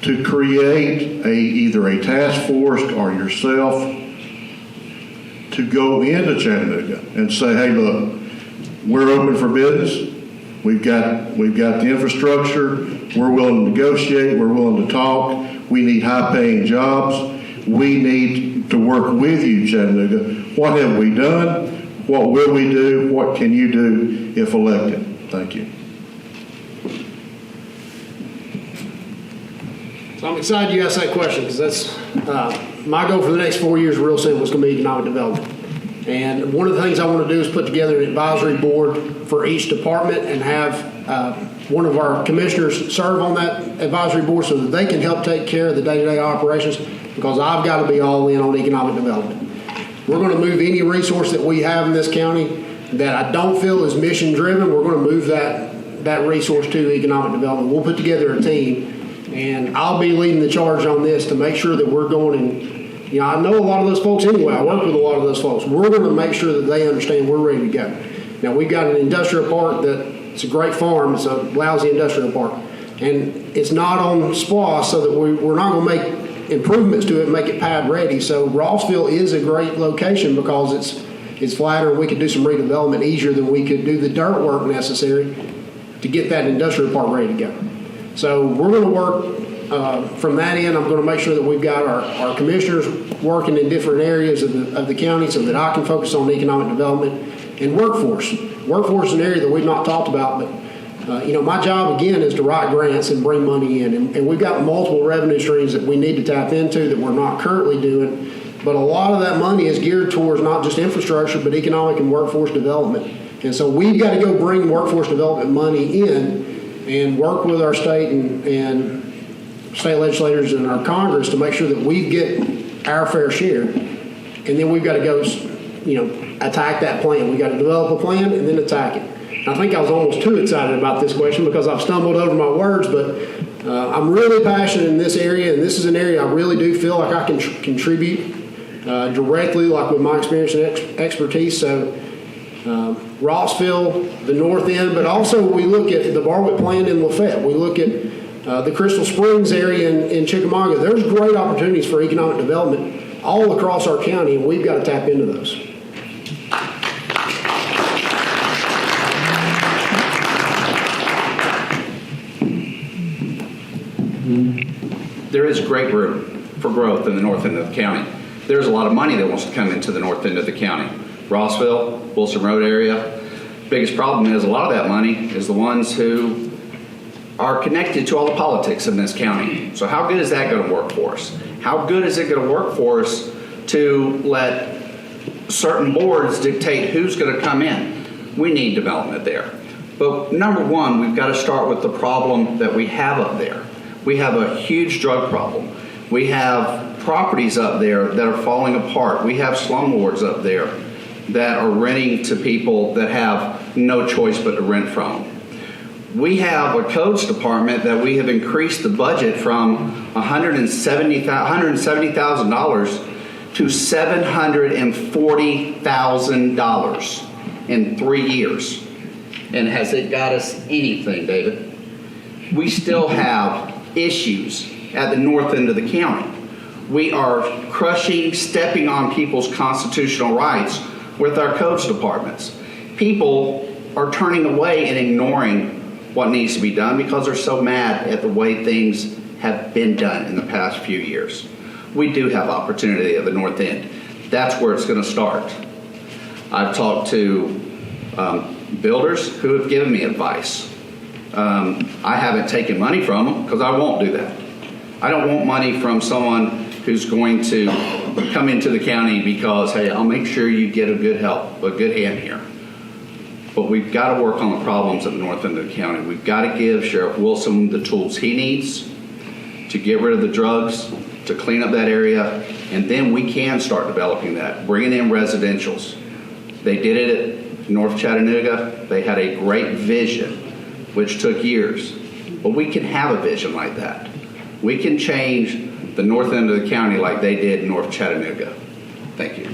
to create either a task force or yourself to go into Chattanooga and say, hey, look, we're open for business. We've got the infrastructure. We're willing to negotiate. We're willing to talk. We need high-paying jobs. We need to work with you, Chattanooga. What have we done? What will we do? What can you do if elected? Thank you. So I'm excited you asked that question, because that's my goal for the next 4 years. Real simple. It's going to be economic development. And one of the things I want to do is put together an advisory board for each department and have one of our commissioners serve on that advisory board so that they can help take care of the day-to-day operations, because I've got to be all in on economic development. We're going to move any resource that we have in this county that I don't feel is mission-driven. We're going to move that resource to economic development. We'll put together a team, and I'll be leading the charge on this to make sure that we're going and, I know a lot of those folks anyway. I work with a lot of those folks. We're going to make sure that they understand we're ready to go. Now, we've got an industrial park it's a great farm. It's a lousy industrial park. And it's not on SPOS, so that we're not going to make improvements to it and make it pad ready. So Rossville is a great location because it's flatter and we could do some redevelopment easier than we could do the dirt work necessary to get that industrial park ready to go. So we're going to work from that end. I'm going to make sure that we've got our commissioners working in different areas of the county so that I can focus on economic development and workforce. Workforce is an area that we've not talked about, but my job again is to write grants and bring money in, and we've got multiple revenue streams that we need to tap into that we're not currently doing. But a lot of that money is geared towards not just infrastructure, but economic and workforce development. And so we've got to go bring workforce development money in and work with our state and state legislators and our Congress to make sure that we get our fair share. And then we've got to go, attack that plan. We've got to develop a plan and then attack it. I think I was almost too excited about this question because I've stumbled over my words, but I'm really passionate in this area, and this is an area I really do feel like I can contribute directly, like with my experience and expertise. So Rossville, the north end, but also we look at the Barwick plant in Lafayette. We look at the Crystal Springs area in Chickamauga. There's great opportunities for economic development all across our county, and we've got to tap into those. There is great room for growth in the north end of the county. There's a lot of money that wants to come into the north end of the county. Rossville, Wilson Road area. Biggest problem is a lot of that money is the ones who are connected to all the politics in this county. So how good is that going to work for us? How good is it going to work for us to let certain boards dictate who's going to come in? We need development there. But number one, we've got to start with the problem that we have up there. We have a huge drug problem. We have properties up there that are falling apart. We have slumlords up there that are renting to people that have no choice but to rent from. We have a codes department that we have increased the budget from $170,000 to $740,000 in 3 years. And has it got us anything, David? We still have issues at the north end of the county. We are crushing, stepping on people's constitutional rights with our codes departments. People are turning away and ignoring what needs to be done because they're so mad at the way things have been done in the past few years. We do have opportunity at the north end. That's where it's going to start. I've talked to builders who have given me advice. I haven't taken money from them because I won't do that. I don't want money from someone who's going to come into the county because, hey, I'll make sure you get a good hand here. But we've got to work on the problems at the north end of the county. We've got to give Sheriff Wilson the tools he needs to get rid of the drugs, to clean up that area, and then we can start developing that, bringing in residentials. They did it at North Chattanooga. They had a great vision, which took years. But we can have a vision like that. We can change the north end of the county like they did in North Chattanooga. Thank you.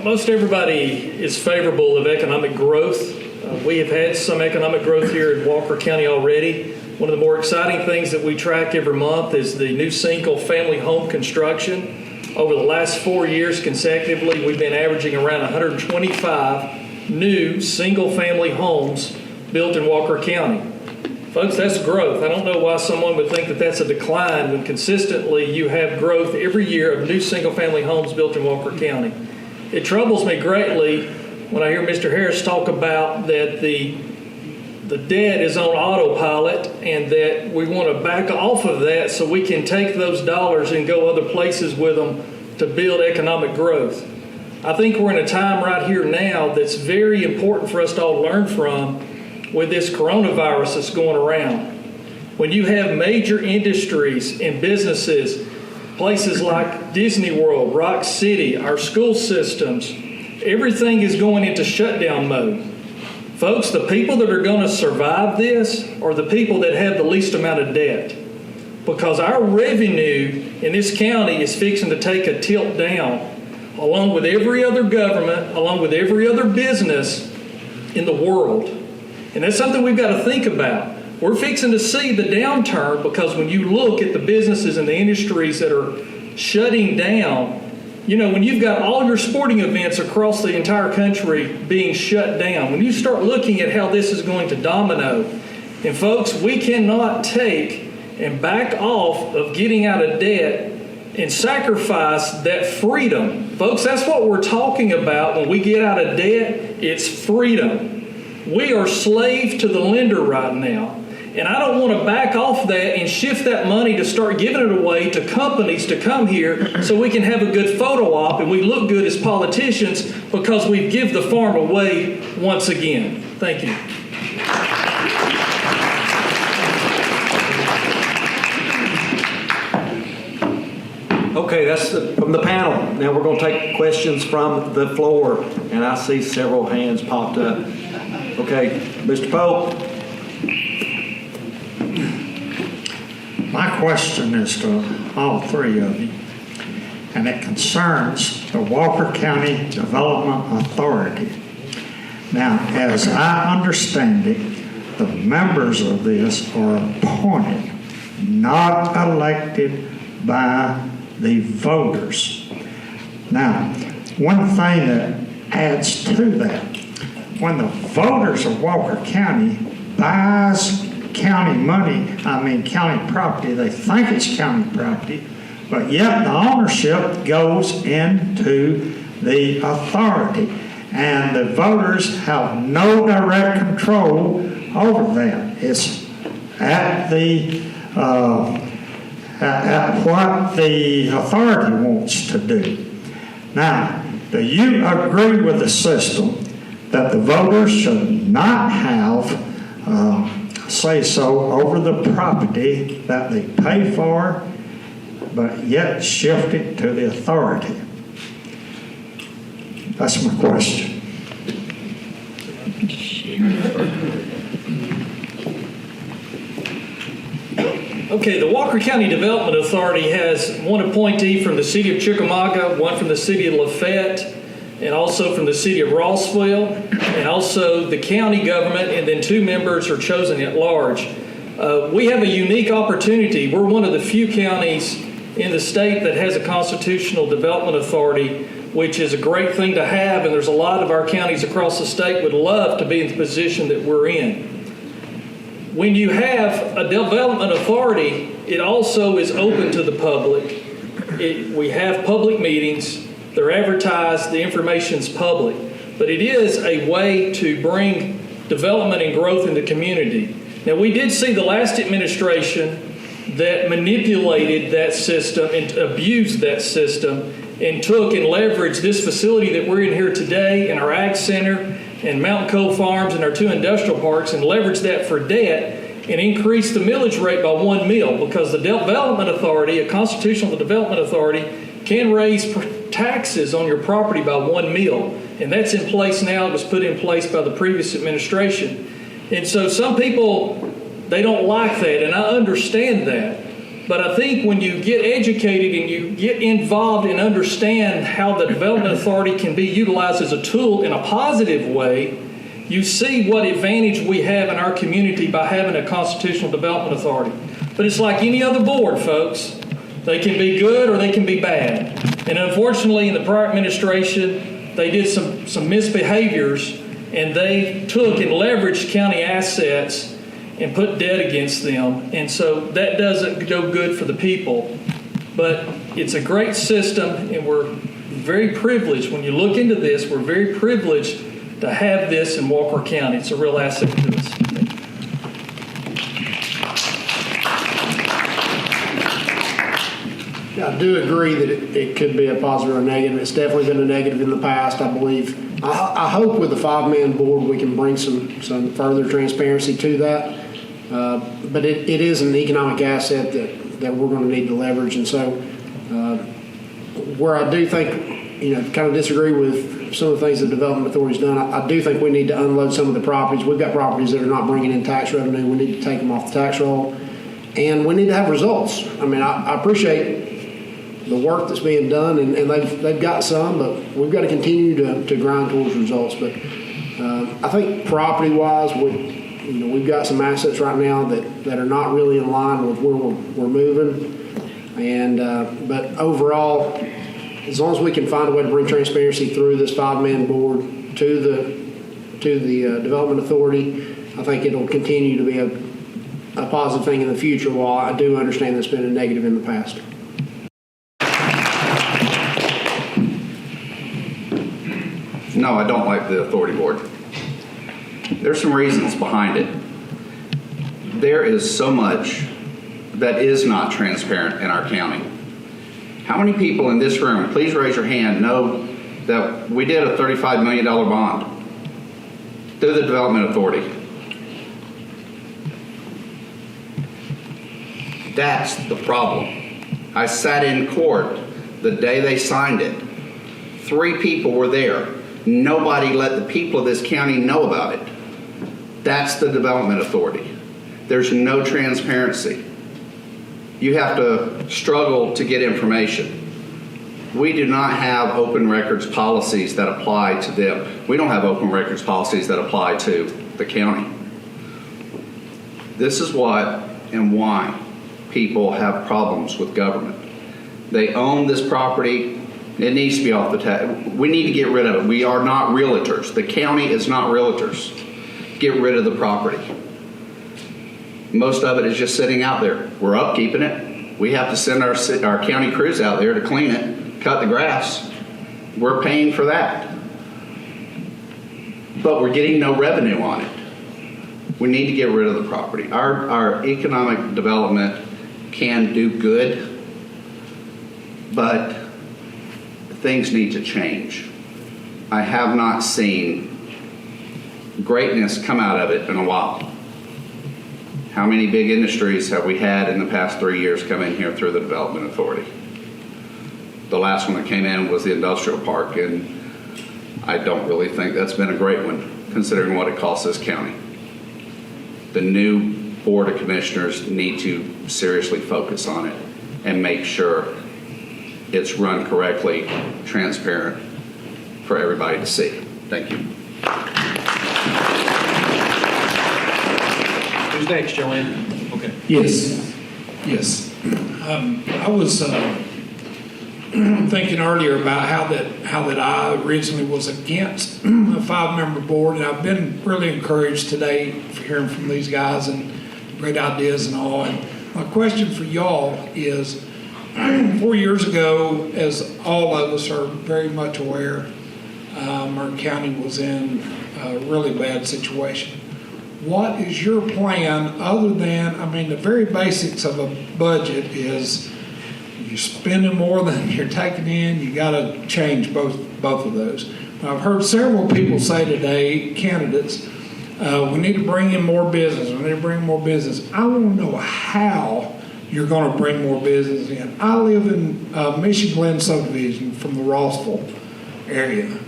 Most everybody is favorable of economic growth. We have had some economic growth here in Walker County already. One of the more exciting things that we track every month is the new single-family home construction. Over the last 4 years consecutively, we've been averaging around 125 new single-family homes built in Walker County. Folks, that's growth. I don't know why someone would think that that's a decline when consistently you have growth every year of new single-family homes built in Walker County. It troubles me greatly when I hear Mr. Harris talk about that the debt is on autopilot and that we want to back off of that so we can take those dollars and go other places with them to build economic growth. I think we're in a time right here now that's very important for us to all learn from with this coronavirus that's going around. When you have major industries and businesses, places like Disney World, Rock City, our school systems, everything is going into shutdown mode. Folks, the people that are going to survive this are the people that have the least amount of debt. Because our revenue in this county is fixing to take a tilt down, along with every other government, along with every other business in the world. And that's something we've got to think about. We're fixing to see the downturn because when you look at the businesses and the industries that are shutting down, you know, when you've got all your sporting events across the entire country being shut down, when you start looking at how this is going to domino, and folks, we cannot take and back off of getting out of debt and sacrifice that freedom. Folks, that's what we're talking about when we get out of debt. It's freedom. We are slave to the lender right now. And I don't want to back off that and shift that money to start giving it away to companies to come here so we can have a good photo op and we look good as politicians because we give the farm away once again. Thank you. Okay, that's from the panel. Now we're going to take questions from the floor, and I see several hands popped up. Okay, Mr. Pope. My question is to all three of you, and it concerns the Walker County Development Authority. Now, as I understand it, the members of this are appointed, not elected by the voters. Now, one thing that adds to that, when the voters of Walker County buys county money, county property, they think it's county property, but yet the ownership goes into the authority, and the voters have no direct control over that. It's at what the authority wants to do. Now, do you agree with the system that the voters should not have say so over the property that they pay for, but yet shift it to the authority? That's my question. Okay, the Walker County Development Authority has one appointee from the city of Chickamauga, one from the city of Lafayette, and also from the city of Rossville, and also the county government, and then 2 members are chosen at large. We have a unique opportunity. We're one of the few counties in the state that has a constitutional development authority, which is a great thing to have, and there's a lot of our counties across the state would love to be in the position that we're in. When you have a development authority, it also is open to the public. We have public meetings. They're advertised, the information's public. But it is a way to bring development and growth in the community. Now, we did see the last administration that manipulated that system and abused that system and took and leveraged this facility that we're in here today in our Ag Center and Mountain Cove Farms and our 2 industrial parks and leveraged that for debt and increased the millage rate by 1 mil because the Development Authority, a constitutional development authority, can raise taxes on your property by 1 mil. And that's in place now. It was put in place by the previous administration. And so some people, they don't like that, and I understand that. But I think when you get educated and you get involved and understand how the Development Authority can be utilized as a tool in a positive way, you see what advantage we have in our community by having a constitutional development authority. But it's like any other board, folks. They can be good or they can be bad. And unfortunately, in the prior administration, they did some misbehaviors, and they took and leveraged county assets and put debt against them. And so that doesn't go good for the people. But it's a great system, and we're very privileged. When you look into this, we're very privileged to have this in Walker County. It's a real asset to us. I do agree that it could be a positive or a negative. It's definitely been a negative in the past, I believe. I hope with the 5-man board we can bring some further transparency to that. But it is an economic asset that we're going to need to leverage. And so where I do think, kind of disagree with some of the things the Development Authority's done, I do think we need to unload some of the properties. We've got properties that are not bringing in tax revenue. We need to take them off the tax roll. And we need to have results. I appreciate the work that's being done, and they've got some, but we've got to continue to grind towards results. But I think property-wise, we've got some assets right now that are not really in line with where we're moving. And but overall, as long as we can find a way to bring transparency through this 5-man board to the Development Authority, I think it'll continue to be a positive thing in the future, while I do understand it's been a negative in the past. No, I don't like the authority board. There's some reasons behind it. There is so much that is not transparent in our county. How many people in this room, please raise your hand, know that we did a $35 million bond through the Development Authority? That's the problem. I sat in court the day they signed it. 3 people were there. Nobody let the people of this county know about it. That's the Development Authority. There's no transparency. You have to struggle to get information. We do not have open records policies that apply to them. We don't have open records policies that apply to the county. This is what and why people have problems with government. They own this property. It needs to be off the tax. We need to get rid of it. We are not realtors. The county is not realtors. Get rid of the property. Most of it is just sitting out there. We're upkeeping it. We have to send our county crews out there to clean it, cut the grass. We're paying for that. But we're getting no revenue on it. We need to get rid of the property. Our economic development can do good, but things need to change. I have not seen greatness come out of it in a while. How many big industries have we had in the past 3 years come in here through the Development Authority? The last one that came in was the industrial park, and I don't really think that's been a great one, considering what it costs this county. The new Board of Commissioners need to seriously focus on it and make sure it's run correctly, transparent for everybody to see. Thank you. Who's next, Joanne? Okay. Yes. I was thinking earlier about how that I originally was against a 5-member board, and I've been really encouraged today for hearing from these guys and great ideas and all. And my question for y'all is, 4 years ago, as all of us are very much aware, our county was in a really bad situation. What is your plan other than, the very basics of a budget is you're spending more than you're taking in, you got to change both of those. I've heard several people say today, candidates, we need to bring in more business, I want to know how you're going to bring more business in. I live in Mission Glen subdivision from the Rossville area.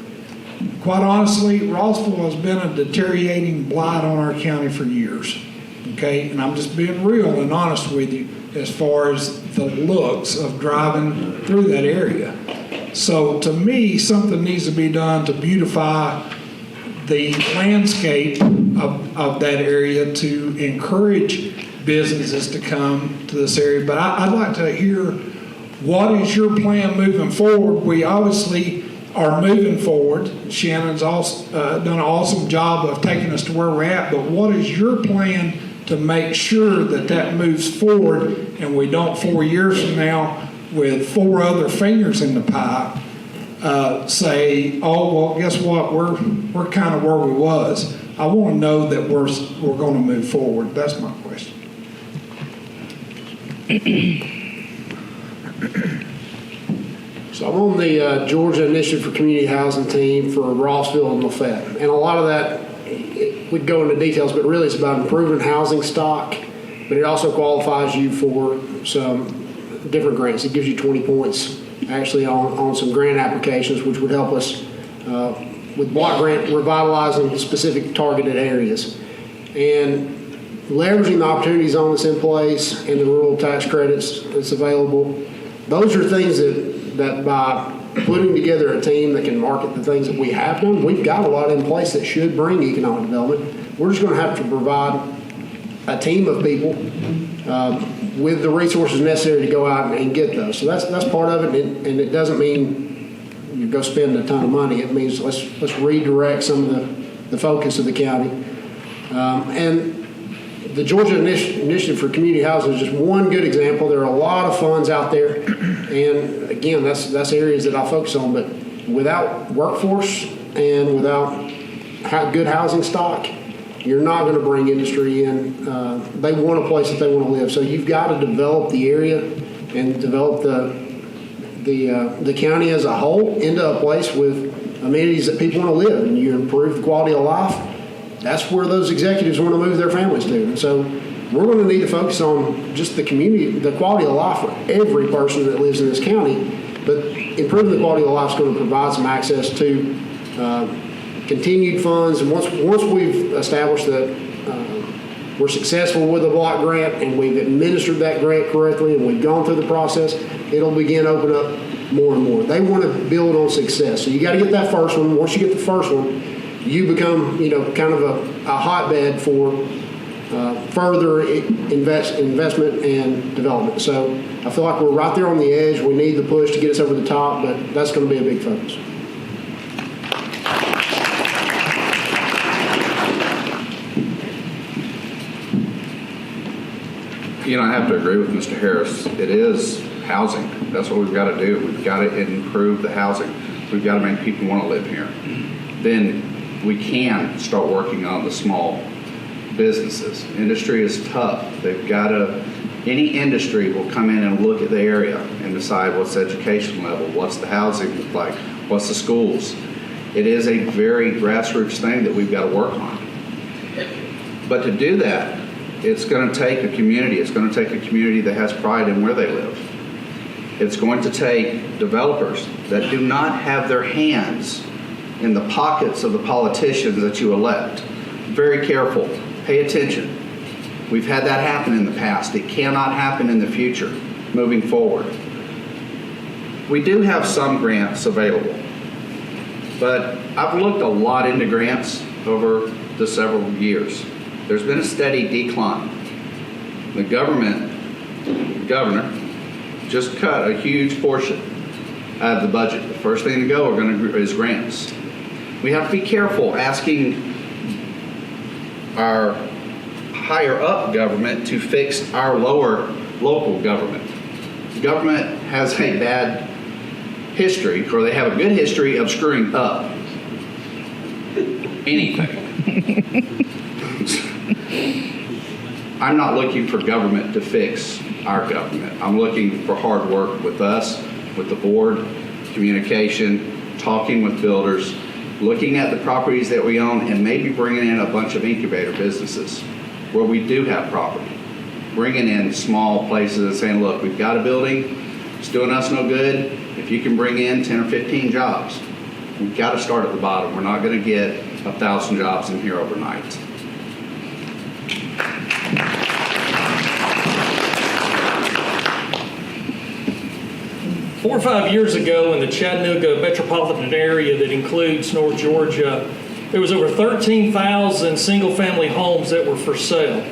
Quite honestly, Rossville has been a deteriorating blight on our county for years, okay? And I'm just being real and honest with you as far as the looks of driving through that area. So to me, something needs to be done to beautify the landscape of that area to encourage businesses to come to this area. But I'd like to hear, what is your plan moving forward? We obviously are moving forward. Shannon's also done an awesome job of taking us to where we're at, but what is your plan to make sure that moves forward and we don't 4 years from now with 4 other fingers in the pie say, oh, well, guess what, we're kind of where we was. I want to know that we're going to move forward. That's my question. So I'm on the Georgia Initiative for Community Housing team for Rossville and Lafayette. And a lot of that, we'd go into details, but really it's about improving housing stock, but it also qualifies you for some different grants. It gives you 20 points actually on some grant applications, which would help us with block grant revitalizing specific targeted areas. And leveraging the opportunity zone that's in place and the rural tax credits that's available, those are things that by putting together a team that can market the things that we have done, we've got a lot in place that should bring economic development. we're just going to have to provide a team of people with the resources necessary to go out and get those. So that's part of it, and it doesn't mean you go spend a ton of money. It means let's redirect some of the focus of the county. And the Georgia Initiative for Community Housing is just one good example. There are a lot of funds out there, and again, that's areas that I focus on. But without workforce and without good housing stock, you're not going to bring industry in. They want a place that they want to live, so you've got to develop the area and develop the county as a whole into a place with amenities that people want to live, and you improve the quality of life. That's where those executives want to move their families to. And so we're going to need to focus on just the community, the quality of life for every person that lives in this county. But improving the quality of life is going to provide some access to continued funds. And once we've established that we're successful with the block grant and we've administered that grant correctly and we've gone through the process, it'll begin to open up more and more. They want to build on success. So you got to get that first one. Once you get the first one, you become, kind of a hotbed for further investment and development. So I feel like we're right there on the edge. We need the push to get us over the top, but that's going to be a big focus. I have to agree with Mr. Harris. It is housing. That's what we've got to do. We've got to improve the housing. We've got to make people want to live here. Then we can start working on the small businesses. Industry is tough. They've got to, any industry will come in and look at the area and decide what's the education level, what's the housing look like, what's the schools. It is a very grassroots thing that we've got to work on. But to do that, it's going to take a community. It's going to take a community that has pride in where they live. It's going to take developers that do not have their hands in the pockets of the politicians that you elect. Very careful. Pay attention. We've had that happen in the past. It cannot happen in the future moving forward. We do have some grants available, but I've looked a lot into grants over the several years. There's been a steady decline. The governor just cut a huge portion out of the budget. The first thing to go is grants. We have to be careful asking our higher up government to fix our lower local government. Government has a bad history, or they have a good history of screwing up anything. I'm not looking for government to fix our government. I'm looking for hard work with us, with the board, communication, talking with builders, looking at the properties that we own, and maybe bringing in a bunch of incubator businesses where we do have property. Bringing in small places and saying, look, we've got a building, it's doing us no good. If you can bring in 10 or 15 jobs, we've got to start at the bottom. We're not going to get 1,000 jobs in here overnight. 4 or 5 years ago in the Chattanooga metropolitan area that includes North Georgia, there was over 13,000 single-family homes that were for sale.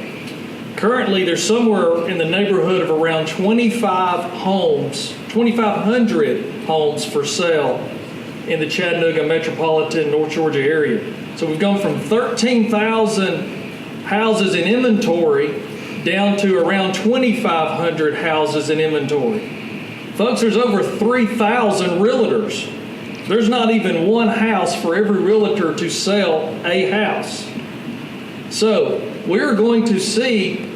Currently, there's somewhere in the neighborhood of around 2,500 homes for sale in the Chattanooga metropolitan North Georgia area. So we've gone from 13,000 houses in inventory down to around 2,500 houses in inventory. Folks, there's over 3,000 realtors. There's not even one house for every realtor to sell a house. So we're going to see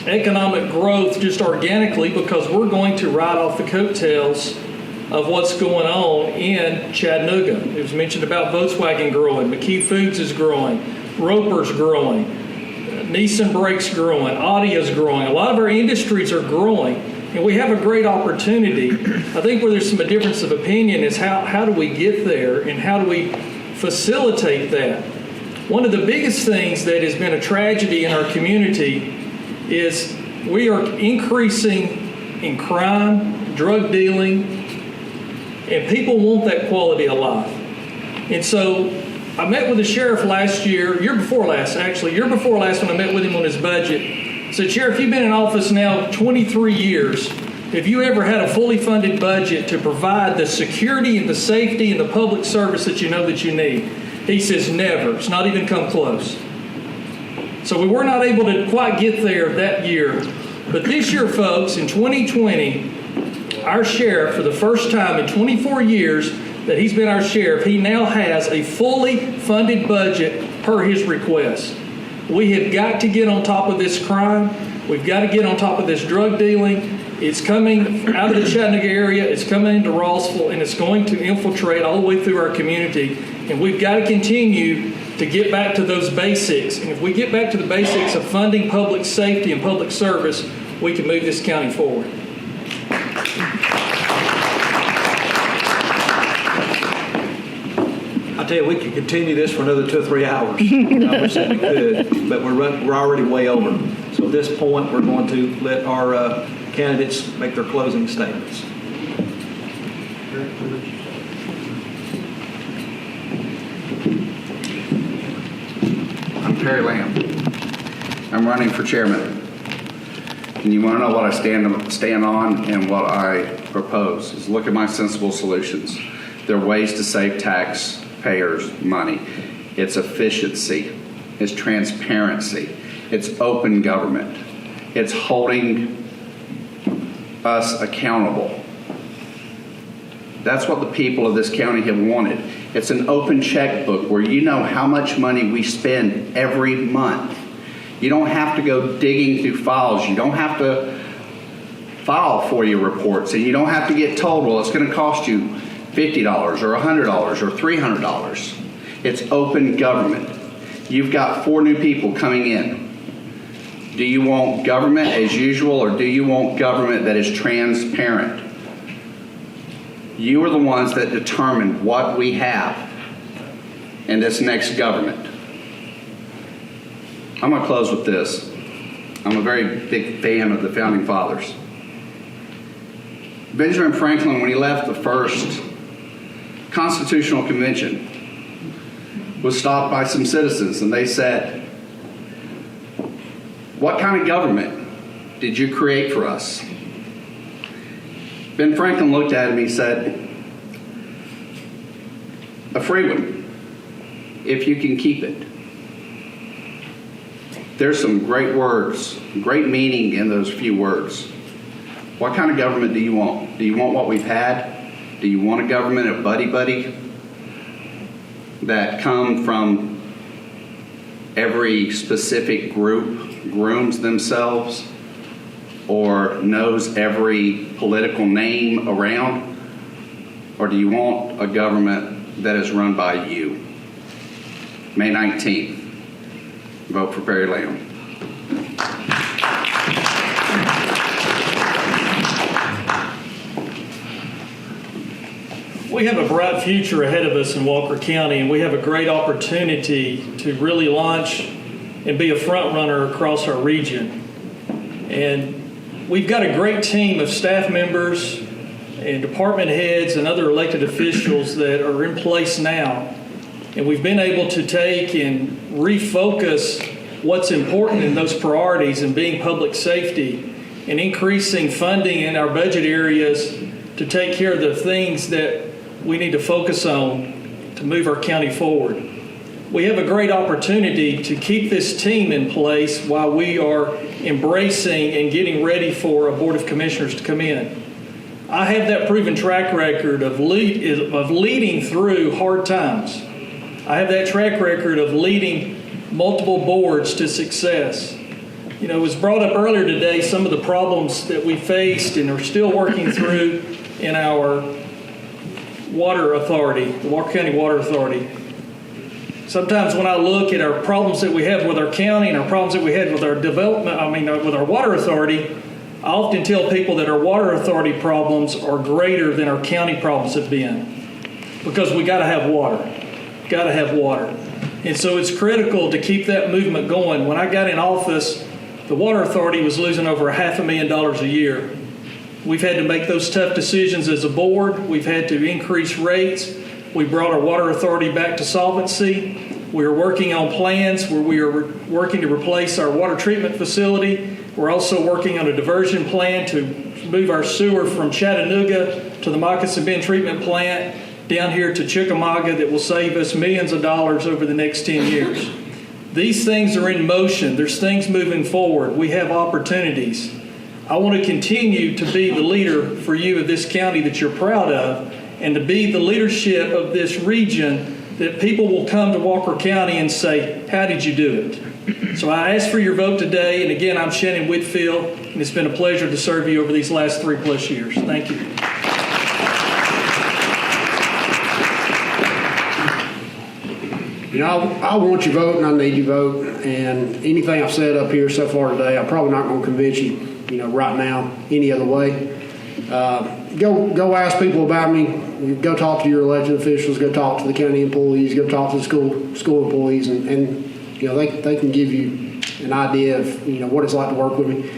economic growth just organically because we're going to ride off the coattails of what's going on in Chattanooga. It was mentioned about Volkswagen growing, McKee Foods is growing, Roper's growing, Nissan Brakes growing, Audia's growing. A lot of our industries are growing. And we have a great opportunity. I think where there's some difference of opinion is how do we get there and how do we facilitate that? One of the biggest things that has been a tragedy in our community is we are increasing in crime, drug dealing, and people want that quality of life. And so I met with the sheriff last year before last when I met with him on his budget. I said, Sheriff, you've been in office now 23 years. Have you ever had a fully funded budget to provide the security and the safety and the public service that you know that you need? He says, never. It's not even come close. So we were not able to quite get there that year. But this year, folks, in 2020, our sheriff, for the first time in 24 years that he's been our sheriff, he now has a fully funded budget per his request. We have got to get on top of this crime. We've got to get on top of this drug dealing. It's coming out of the Chattanooga area, it's coming into Rossville, and it's going to infiltrate all the way through our community. And we've got to continue to get back to those basics. And if we get back to the basics of funding public safety and public service, we can move this county forward. I tell you, we could continue this for another 2 or 3 hours. I wish that we could, but we're already way over. So at this point, we're going to let our candidates make their closing statements. I'm Perry Lamb. I'm running for chairman. And you want to know what I stand on and what I propose is look at my sensible solutions. There are ways to save taxpayers money. It's efficiency. It's transparency. It's open government. It's holding us accountable. That's what the people of this county have wanted. It's an open checkbook where you know how much money we spend every month. You don't have to go digging through files. You don't have to file for your reports, and you don't have to get told, well, it's going to cost you $50 or $100 or $300. It's open government. You've got 4 new people coming in. Do you want government as usual, or do you want government that is transparent? You are the ones that determine what we have in this next government. I'm going to close with this. I'm a very big fan of the Founding Fathers. Benjamin Franklin, when he left the first Constitutional Convention, was stopped by some citizens, and they said, "What kind of government did you create for us?" Ben Franklin looked at him and he said, "A free one, if you can keep it." There's some great words, great meaning in those few words. What kind of government do you want? Do you want what we've had? Do you want a government of buddy-buddy that come from every specific group, grooms themselves, or knows every political name around? Or do you want a government that is run by you? May 19th, vote for Perry Lamb. We have a bright future ahead of us in Walker County, and we have a great opportunity to really launch and be a front runner across our region. And we've got a great team of staff members and department heads and other elected officials that are in place now. And we've been able to take and refocus what's important in those priorities and being public safety and increasing funding in our budget areas to take care of the things that we need to focus on to move our county forward. We have a great opportunity to keep this team in place while we are embracing and getting ready for a Board of Commissioners to come in. I have that proven track record of leading through hard times. I have that track record of leading multiple boards to success. You know, it was brought up earlier today, some of the problems that we faced and are still working through in our water authority, the Walker County Water Authority. Sometimes when I look at our problems that we have with our county and our problems that we had with our with our water authority, I often tell people that our water authority problems are greater than our county problems have been, because we got to have water. Got to have water. And so it's critical to keep that movement going. When I got in office, the water authority was losing over $500,000 a year. We've had to make those tough decisions as a board. We've had to increase rates. We brought our water authority back to solvency. We are working on plans where we are working to replace our water treatment facility. We're also working on a diversion plan to move our sewer from Chattanooga to the Moccasin Bend treatment plant down here to Chickamauga that will save us millions of dollars over the next 10 years. These things are in motion. There's things moving forward. We have opportunities. I want to continue to be the leader for you of this county that you're proud of, and to be the leadership of this region that people will come to Walker County and say, how did you do it? So I ask for your vote today. And again, I'm Shannon Whitfield, and it's been a pleasure to serve you over these last 3+ years. Thank you. You know, I want your vote and I need your vote. And anything I've said up here so far today, I'm probably not going to convince you, right now, any other way. Go ask people about me. Go talk to your elected officials. Go talk to the county employees. Go talk to the school employees, and they can give you an idea of what it's like to work with me.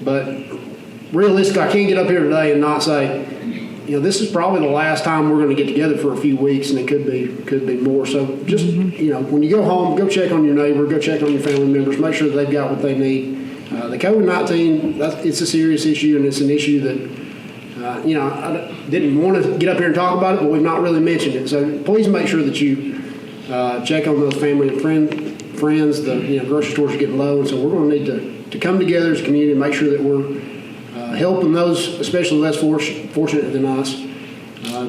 But realistically, I can't get up here today and not say, this is probably the last time we're going to get together for a few weeks, and it could be more. So just when you go home, go check on your neighbor, go check on your family members, make sure that they've got what they need. The COVID-19, it's a serious issue, and it's an issue that. I didn't want to get up here and talk about it, but we've not really mentioned it. So please make sure that you check on those family and friends. The grocery stores are getting low, and so we're going to need to come together as a community and make sure that we're helping those, especially less fortunate than us.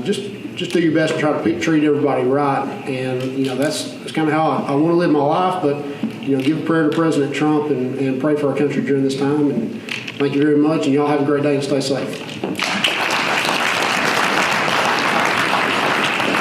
Just do your best to try to treat everybody right, and that's kind of how I want to live my life. But give a prayer to President Trump and pray for our country during this time. And thank you very much, and y'all have a great day and stay safe.